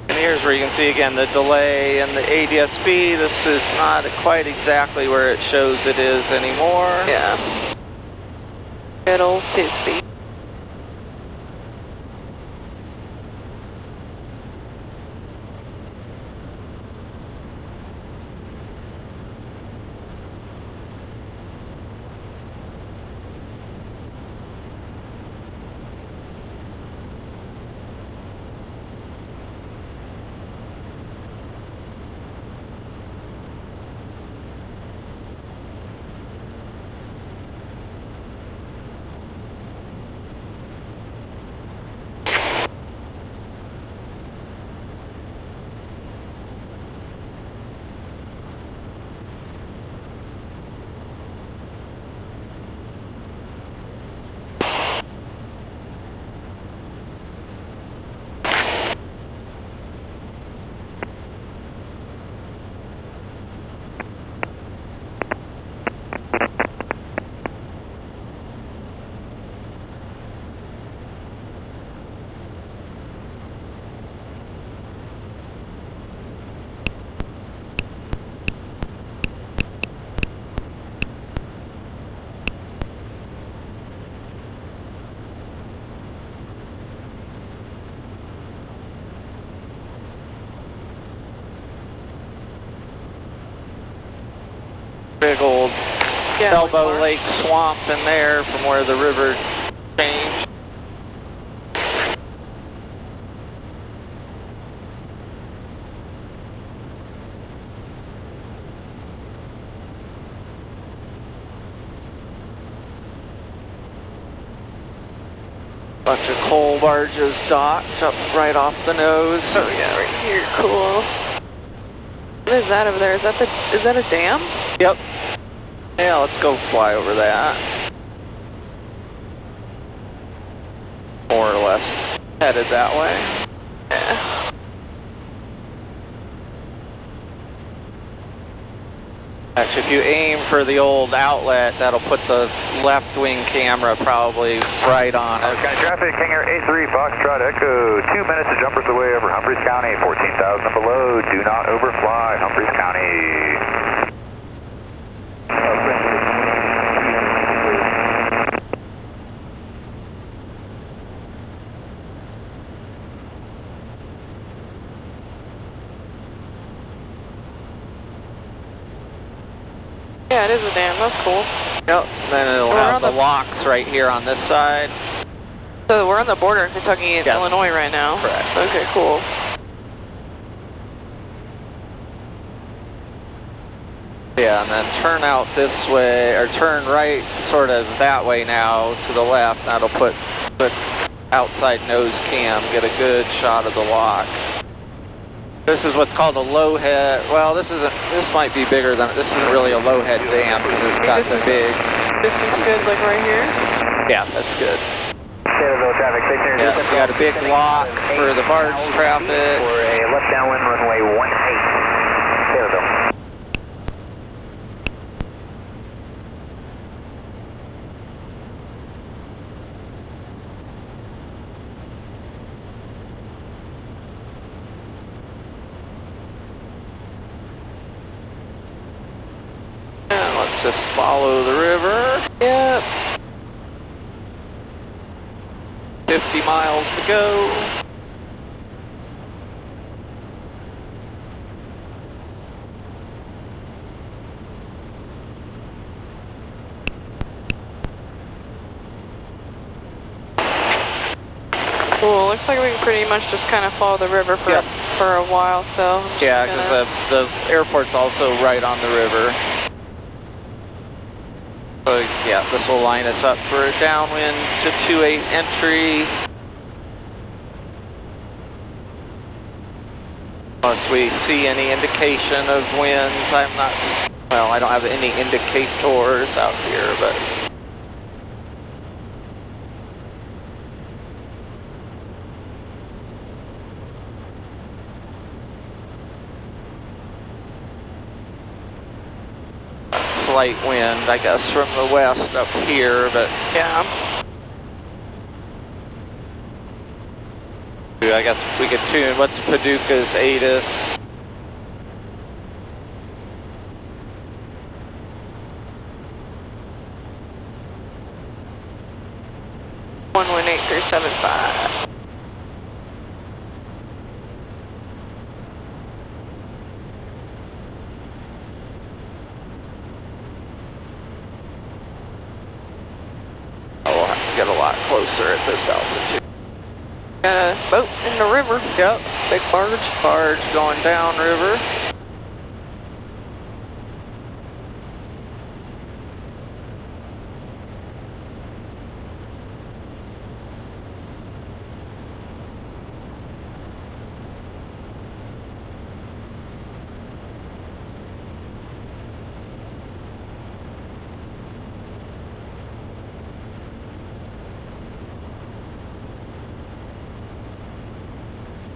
Here's where you can see again the delay and the ADS-B. This is not quite exactly where it shows it is anymore. Yeah. Good old Bisbee. Big old Elbow Lake swamp in there from where the river changed. Bunch of coal barges docked up right off the nose. Oh yeah, right here, cool. What is that over there? Is that a dam? Yep. Yeah, let's go fly over that. More or less headed that way. Yeah. Actually, if you aim for the old outlet, that'll put the left wing camera probably right on it. County traffic, hangar A3, Foxtrot Echo, 2 minutes to jumpers away over Humphreys County, 14,000 below, do not overfly Humphreys County. Yeah, it is a dam. That's cool. Yep, then it'll have the locks right here on this side. So we're on the border of Kentucky and Illinois right now. Correct. Okay, cool. Yeah, and then turn out this way, or turn right sort of that way now to the left. That'll put outside nose cam, get a good shot of the lock. This is what's called a low head. Well, this might be bigger than, this isn't really a low head dam because it's got the big. This is good, like right here? Yeah, that's good. Yeah, so you got a big lock for the barge traffic. For a left downwind runway 18. Taylorville. And let's just follow the river. Yep. 50 miles to go. Cool. Looks like we can pretty much just kind of follow the river for a while. So I'm just Yeah, because the airport's also right on the river. So yeah, this will line us up for a downwind to 28 entry. Unless we see any indication of winds, I don't have any indicators out here, but. Slight wind, I guess, from the west up here, but yeah. I guess we could tune. What's Paducah's ATIS? One 18375. Get a lot closer at this altitude. Got a boat in the river. Yep. Big barge. Barge going down river.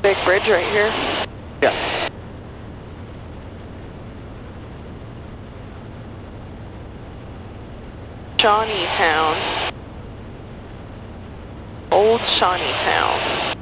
Big bridge right here. Yeah. Shawneetown. Old Shawneetown.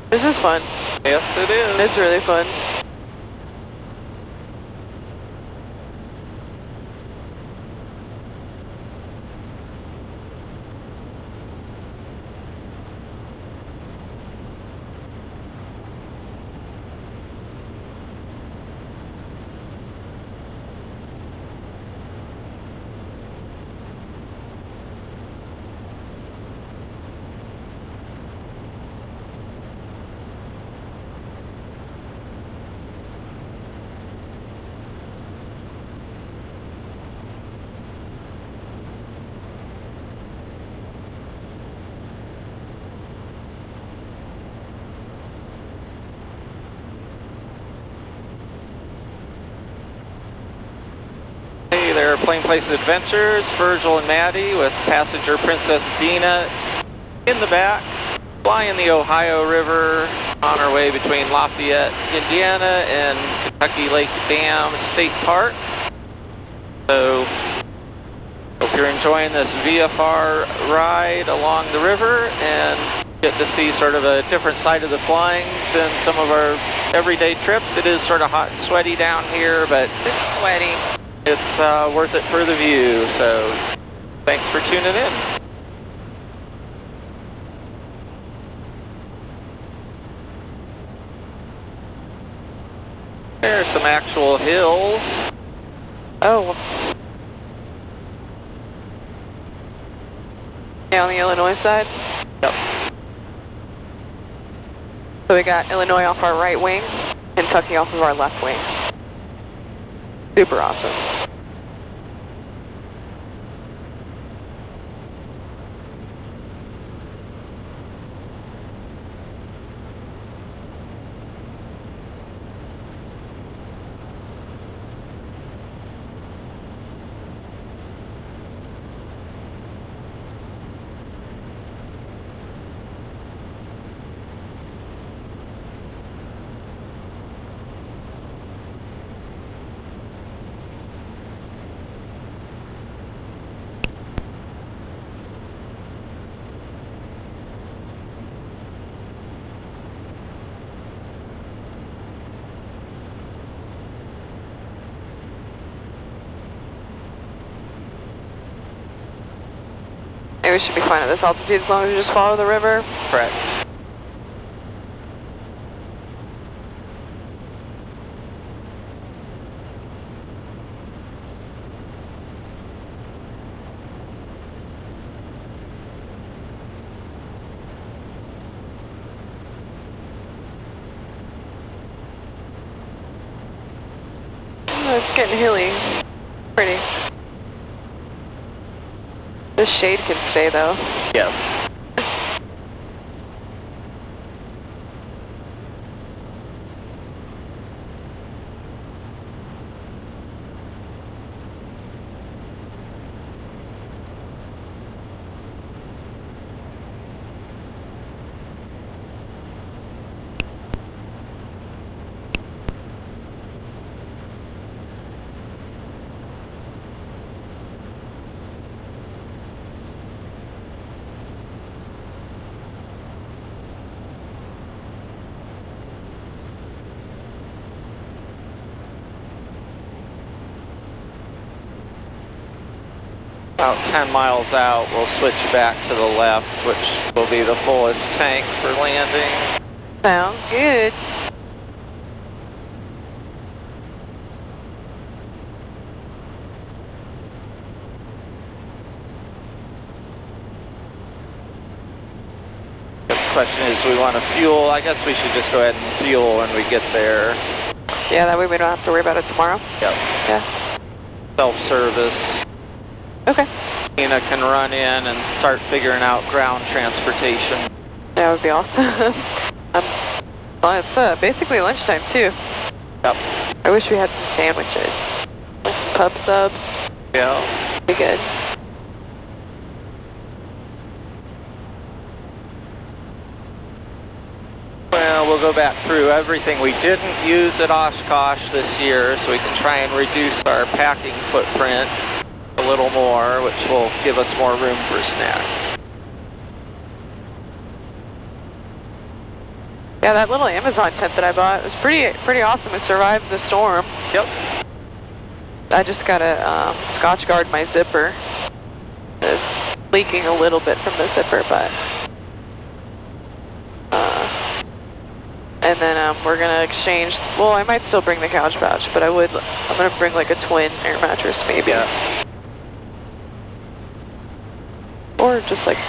This is fun. Yes, it is. It's really fun. their Plane Place Adventures, Virgil and Maddi, with passenger Princess Deanna in the back, flying the Ohio River on our way between Lafayette, Indiana and Kentucky Lake Dam State Park. So, hope you're enjoying this VFR ride along the river and get to see sort of a different side of the flying than some of our everyday trips. It is sort of hot and sweaty down here, but It's sweaty. it's worth it for the view. So, thanks for tuning in. There's some actual hills. Oh. Yeah, on the Illinois side. Yep. So we got Illinois off our right wing, Kentucky off of our left wing. Super awesome. Maybe we should be fine at this altitude as long as we just follow the river. Correct. Oh, it's getting hilly. Pretty. This shade can stay though. Yes. About 10 miles out, we'll switch back to the left, which will be the fullest tank for landing. Sounds good. The question is, we want to fuel. I guess we should just go ahead and fuel when we get there. Yeah, that way we don't have to worry about it tomorrow. Yep. Yeah. Self-service. Okay. Tina can run in and start figuring out ground transportation. That would be awesome. Well, it's basically lunchtime too. Yep. I wish we had some sandwiches. Like some pub subs. Yeah. Be good. Well, we'll go back through everything we didn't use at Oshkosh this year so we can try and reduce our packing footprint a little more, which will give us more room for snacks. Yeah, that little Amazon tent that I bought was pretty awesome. It survived the storm. Yep. I just gotta Scotch guard my zipper. It's leaking a little bit from the zipper, but and then we're gonna exchange. Well, I might still bring the couch pouch, but I'm gonna bring like a twin air mattress maybe. Yeah. Or just like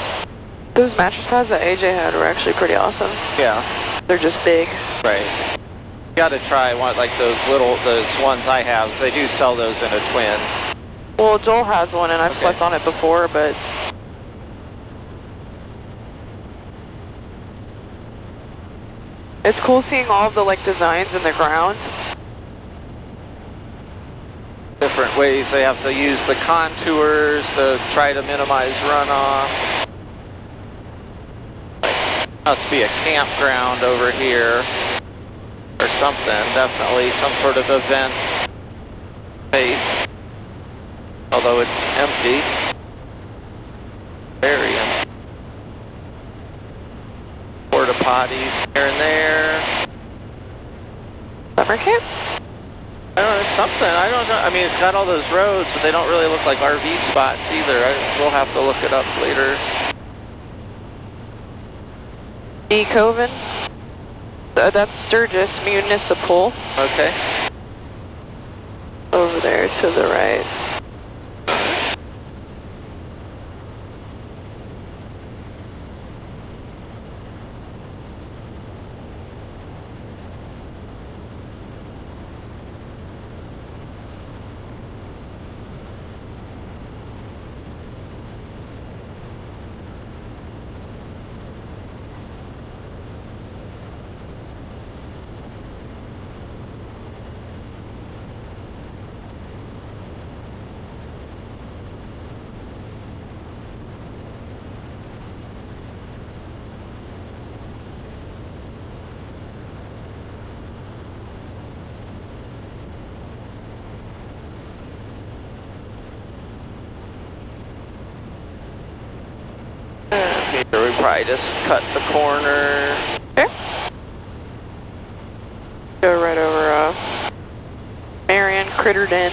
those mattress pads that AJ had were actually pretty awesome. Yeah. They're just big. Right. You gotta try one like those ones I have. They do sell those in a twin. Well, Joel has one and I've slept on it before, but it's cool seeing all of the like designs in the ground. If different ways they have to use the contours to try to minimize runoff. Must be a campground over here or something, definitely some sort of event space, although it's empty. Very empty. Porta potties here and there. Summer camp? I don't know, it's something, I don't know. I mean, it's got all those roads, but they don't really look like RV spots either. We'll have to look it up later. E. Coven? That's Sturgis Municipal. Okay. Over there to the right. Here we probably just cut the corner. Okay. Go right over Marion Crittenden.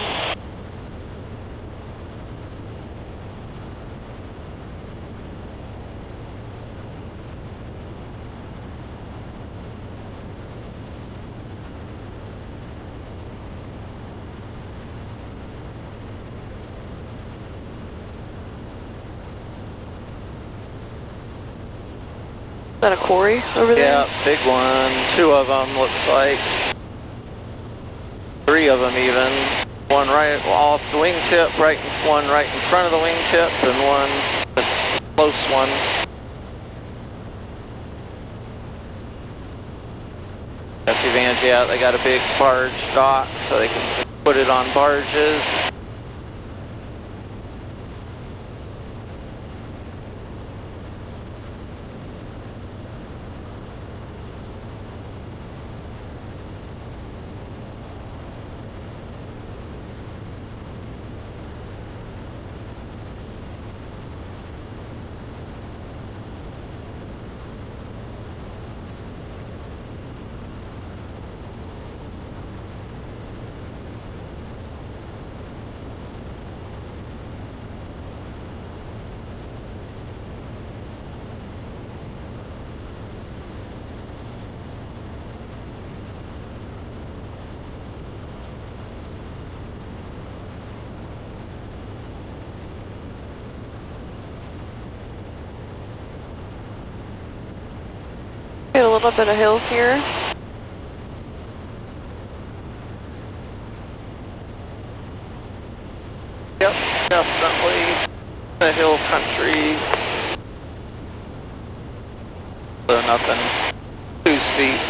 Is that a quarry over there? Yeah, big one. 2 of them looks like. 3 of them even. One right off the wingtip, one right in front of the wingtip, and one this close one. That's the advantage, yeah, they got a big barge dock so they can put it on barges. Get a little bit of hills here. Yep, definitely the hill country. So nothing too steep.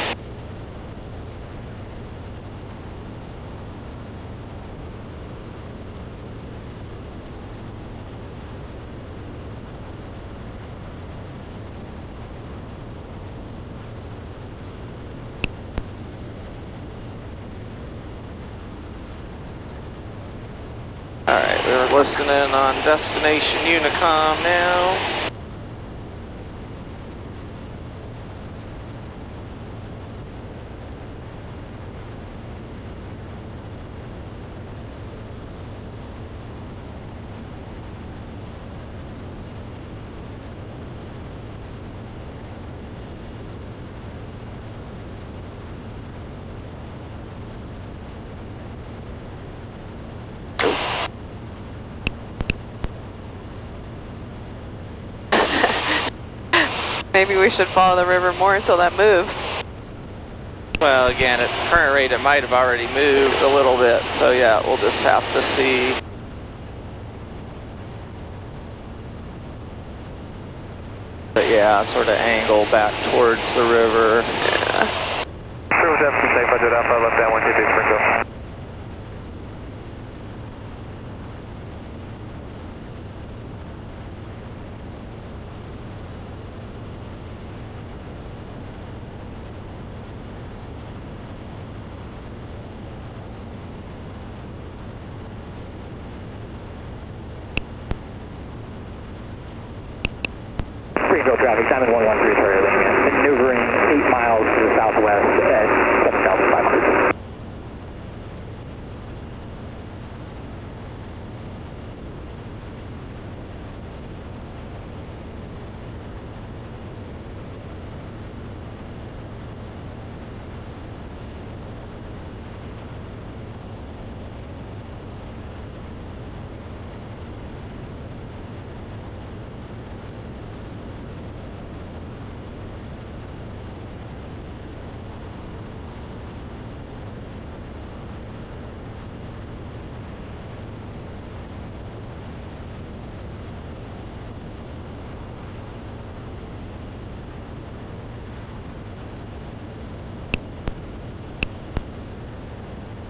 Alright, we're listening on Destination Unicom now. Maybe we should follow the river more until that moves. Well, again, at current rate, it might have already moved a little bit. So yeah, we'll just have to see. But yeah, sort of angle back towards the river. Yeah. Sure, with that, safe, budget Alpha, left down 123, Springfield. Greenville traffic, Diamond 113, sorry, maneuvering 8 miles to the southwest at 7,500.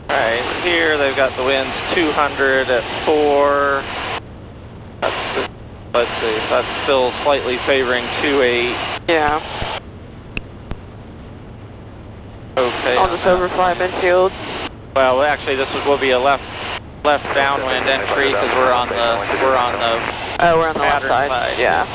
Alright, here they've got the winds 200 at 4. That's the, let's see, so that's still slightly favoring 28. Yeah. Okay. I'll just overfly midfield. Well, actually, will be a left downwind entry because we're on the Oh, we're on the left side. Yeah.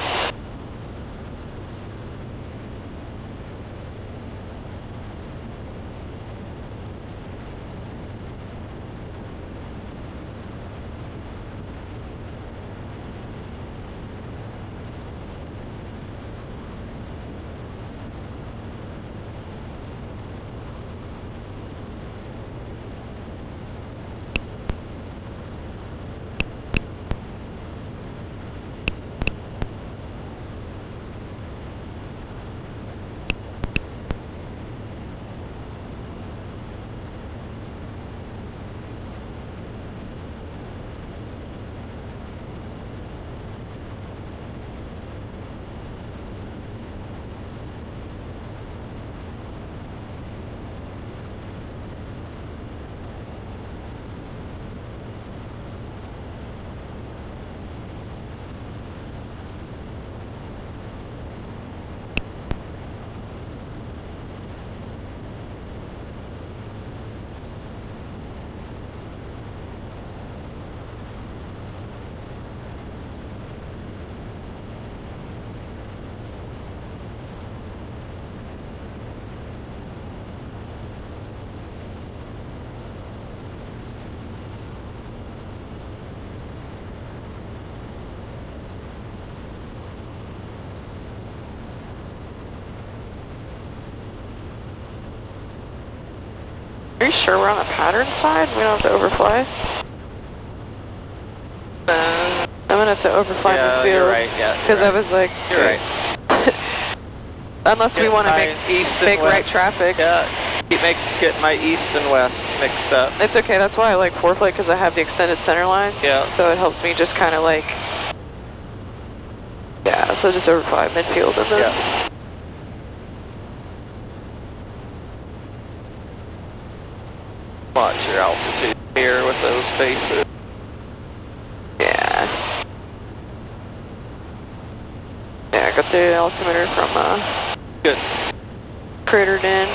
Are you sure we're on the pattern side? We don't have to overfly? I'm gonna have to overfly midfield. You're right, yeah. Because I was like... You're right. Unless we want to make right traffic. Yeah, get my east and west mixed up. It's okay, that's why I like foreflight, because I have the extended center line. Yeah. So it helps me just kind of like... Yeah, so just overfly midfield and then... Yeah. Watch your altitude here with those faces. Yeah. Yeah, I got the altimeter from Good. cratered in.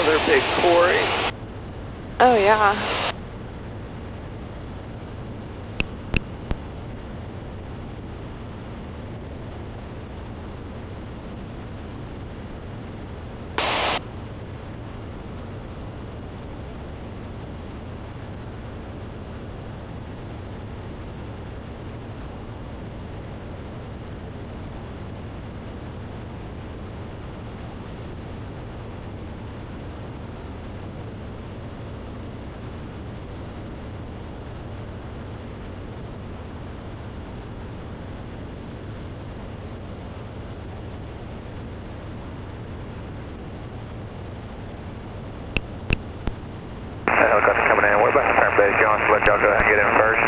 Another big quarry. Oh yeah. Helicopter coming in. We're about to turn base, John, so let y'all go ahead and get in first.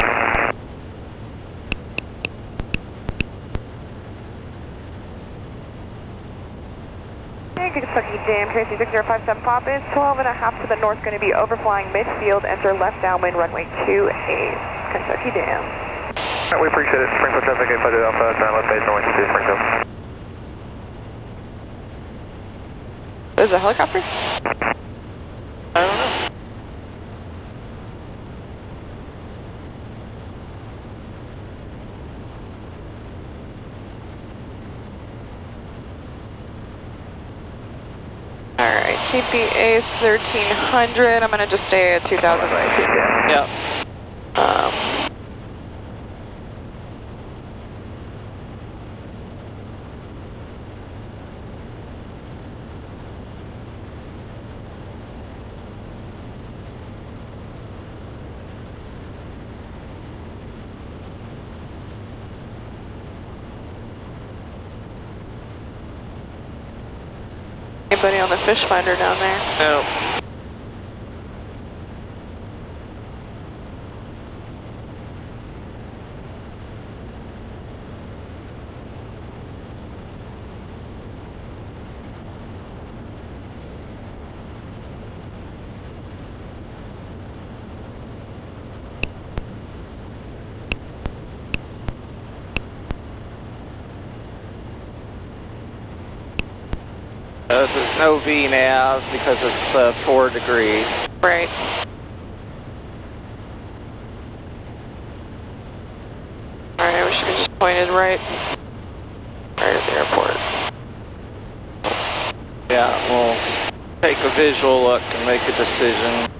Hey, Kentucky Dam, Tracy 6057 Pop is 12.5 to the north, going to be overflying midfield, enter left downwind runway 28, Kentucky Dam. Alright, we appreciate it. Springfield traffic, 8 Alpha, turn left base, runway 22, Springfield. There's a helicopter? I don't know. Alright, TPA is 1300. I'm gonna just stay at 2000. Yep. Anybody on the fish finder down there? No. This is no VNAV because it's 4 degrees. Right. Alright, we should be just pointed right at the airport. Yeah, we'll take a visual look and make a decision.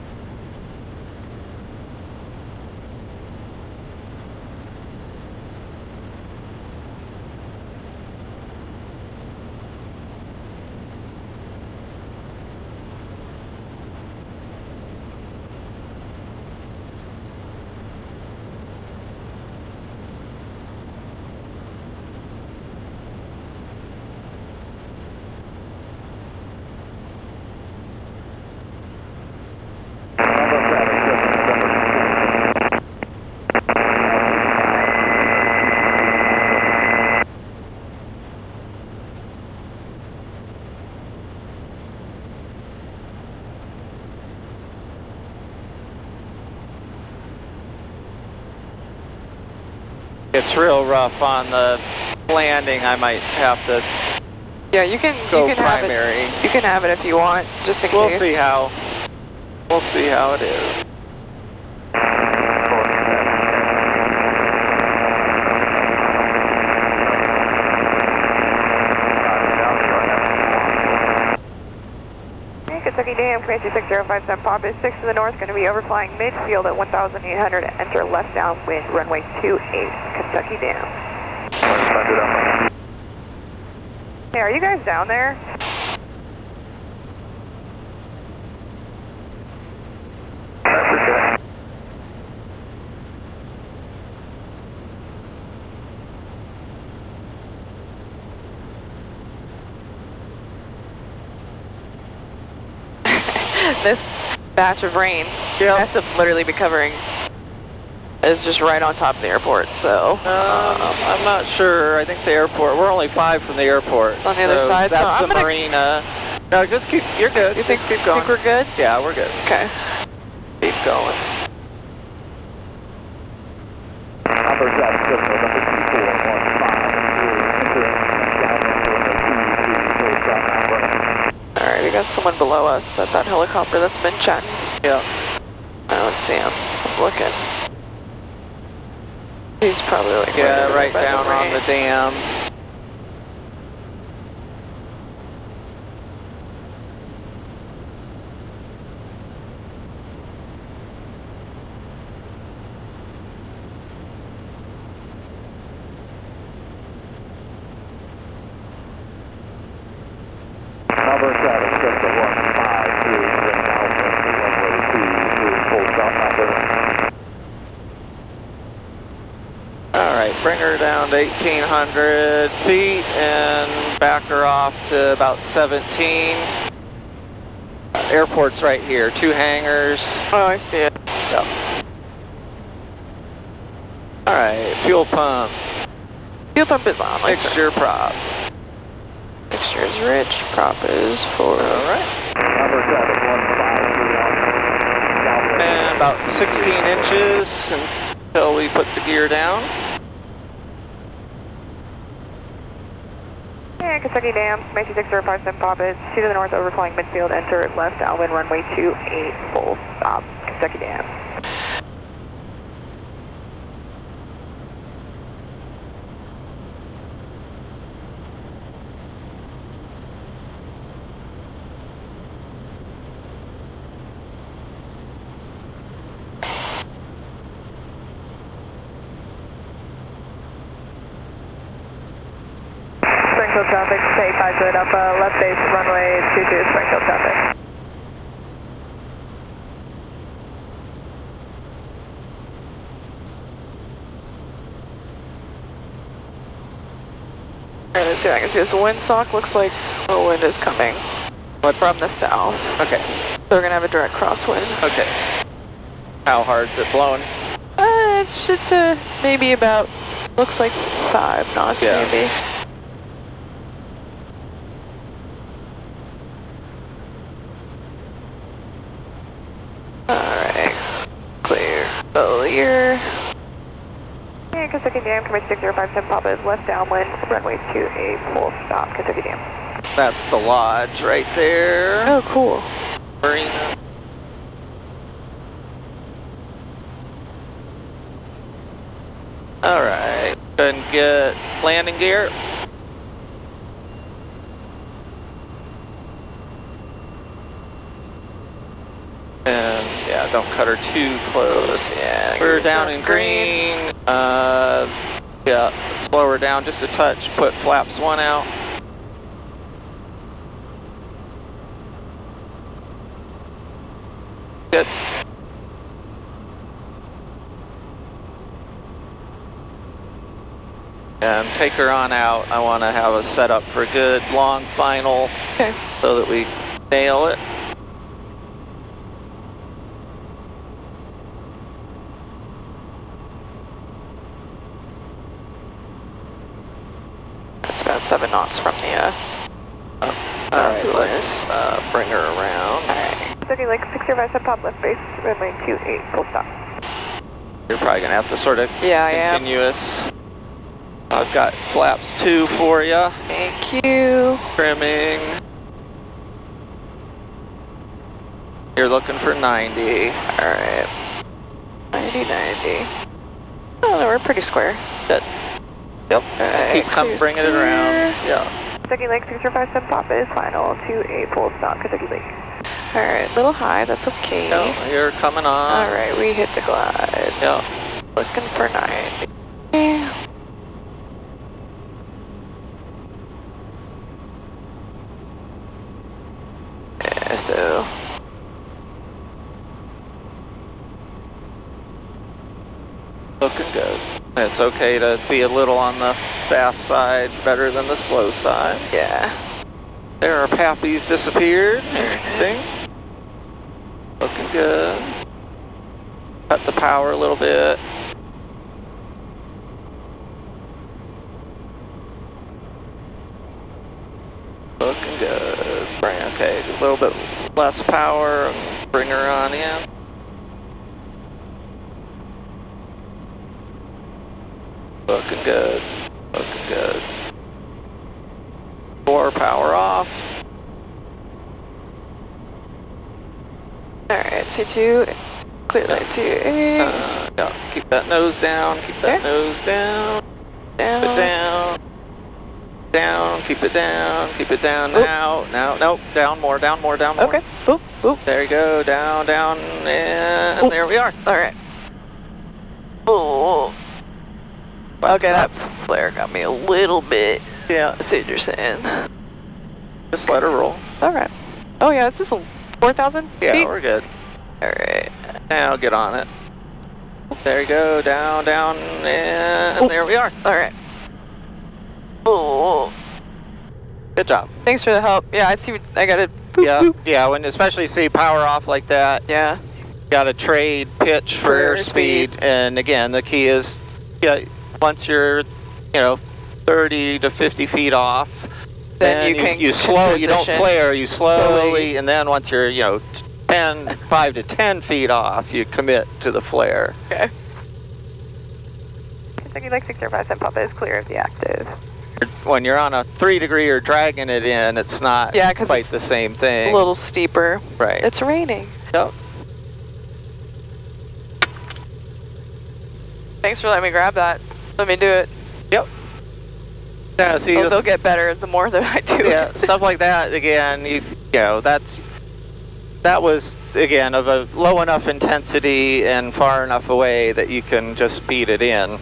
It's real rough on the landing. I might have to Yeah, you can go have primary. it. You can have it if you want, just in case. We'll see how it is. Kentucky Dam, Comanche 6057 Pop is 6 to the north, going to be overflying midfield at 1,800, enter left downwind runway 28, Kentucky Dam. Hey, are you guys down there? This batch of rain has to literally be covering is just right on top of the airport, so I'm not sure. I think the airport, we're only 5 from the airport. On the other side, that's so I'm the gonna... marina. No, just keep, you're good. You think, just keep going. think we're good? Yeah, we're good. Okay. Keep going. Alright, we got that's someone below us at that helicopter that's been chatting. Yeah. I don't see him. I'm looking. He's probably like right down on the dam. Number 7, Delta 152, Downwind Runway 2, full stop number. Alright, bring her down to 1,800 feet and back her off to about 17. Airport's right here, 2 hangars. Oh, I see it. Yep. Alright, fuel pump. Fuel pump is on. Mixture prop. Mixture is rich, prop is full. Alright. Number 7, 153, And about 16 inches until we put the gear down. And Kentucky Dam, Macy 6057 pop is 2 to the north, overflying midfield, enter left downwind runway 28, full stop, Kentucky Dam. Springfield traffic, stay 5 good up left base runway 22, Springfield traffic. Alright, let's see if I can see this windsock. Looks like the wind is coming from the south. Okay. So we're gonna have a direct crosswind. Okay. How hard's it blowing? It's just maybe about, looks like 5 knots maybe. Alright, clear. Clear. And Kentucky Dam, Commit 6057 Papa is left downwind, runway 28, full stop, Kentucky Dam. That's the lodge right there. Oh, cool. Marina. Alright, then get landing gear. And yeah, don't cut her too close. Yeah, We're down in green. Yeah, slow her down just a touch. Put flaps 1 out. Good. And take her on out. I want to have a setup for a good long final so that we nail it. It's about 7 knots from the Alright, let's bring her around. Kentucky Lake 6057 Pop left base, runway 28, full stop. You're probably going to have to sort of continuous. I've got flaps 2 for you. Thank you. Trimming. You're looking for 90. Alright. 90, 90. Oh, we're pretty square. Good. Yep. Right, Keep bringing it around. Yeah. Kentucky Lake 6057 Pop is final, 28, full stop, Kentucky Lake. Alright, a little high, that's okay. No, you're coming on. Alright, we hit the glide. Yeah. Looking for 90. Yeah, so... Looking good. It's okay to be a little on the fast side, better than the slow side. Yeah. There, our pappies disappeared. Everything. Looking good. Cut the power a little bit. Looking good. Okay, a little bit less power. Bring her on in. Looking good. Looking good. 4 power off. right, C2, clear line 2A. Yeah, keep that nose down, keep that nose down. Down. Keep it down. Down, keep it down. Now, nope, down more. Okay, boop, boop. There you go, down, and there we are. All right. Oh. Okay, that flare got me a little bit. Yeah. I see what you're saying. Just let her roll. All right. Oh yeah, it's just 4,000 feet? Yeah, we're good. All right. Now get on it. There you go, down, and there we are. All right. Oh. Good job. Thanks for the help. Yeah, I see. I got it. Yeah. When especially see power off like that. Yeah. Got to trade pitch for airspeed, and again, the key is, once you're, 30 to 50 feet off, then you slow. You don't flare. You slowly, and then once you're 5 to 10 feet off, you commit to the flare. Okay. Kentucky Lake 6057 Papa is clear of the active. When you're on a 3 degree or dragging it in, it's not quite the same thing. A little steeper. Right. It's raining. Yep. Thanks for letting me grab that. Let me do it. Yep. Yeah, see, they'll get better the more that I do it. Stuff like that, again, that was, again, of a low enough intensity and far enough away that you can just beat it in.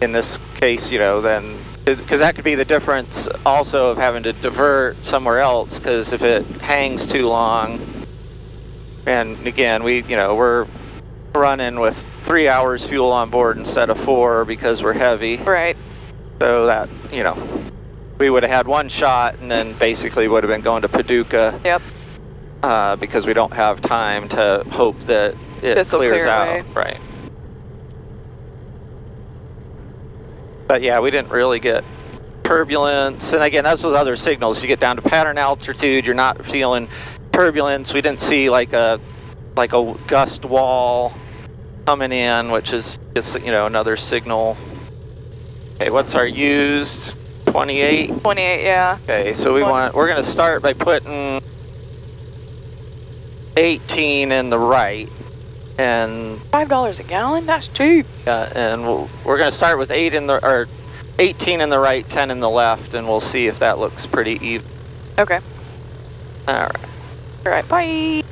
In this case, then, because that could be the difference also of having to divert somewhere else, because if it hangs too long, and again, we're running with 3 hours fuel on board instead of 4 because we're heavy. Right. So that, we would have had one shot and then basically would have been going to Paducah. Yep. Because we don't have time to hope that it clears out. Away. Right. But yeah, we didn't really get turbulence. And again, that's with other signals. You get down to pattern altitude, you're not feeling turbulence. We didn't see like a gust wall coming in, which is just, another signal. Okay, what's our used? 28? 28, yeah. Okay, so we're going to start by putting 18 in the right, and $5 a gallon. That's cheap. Yeah, and we're going to start with 18 in the right, 10 in the left, and we'll see if that looks pretty even. Okay. All right. All right. Bye.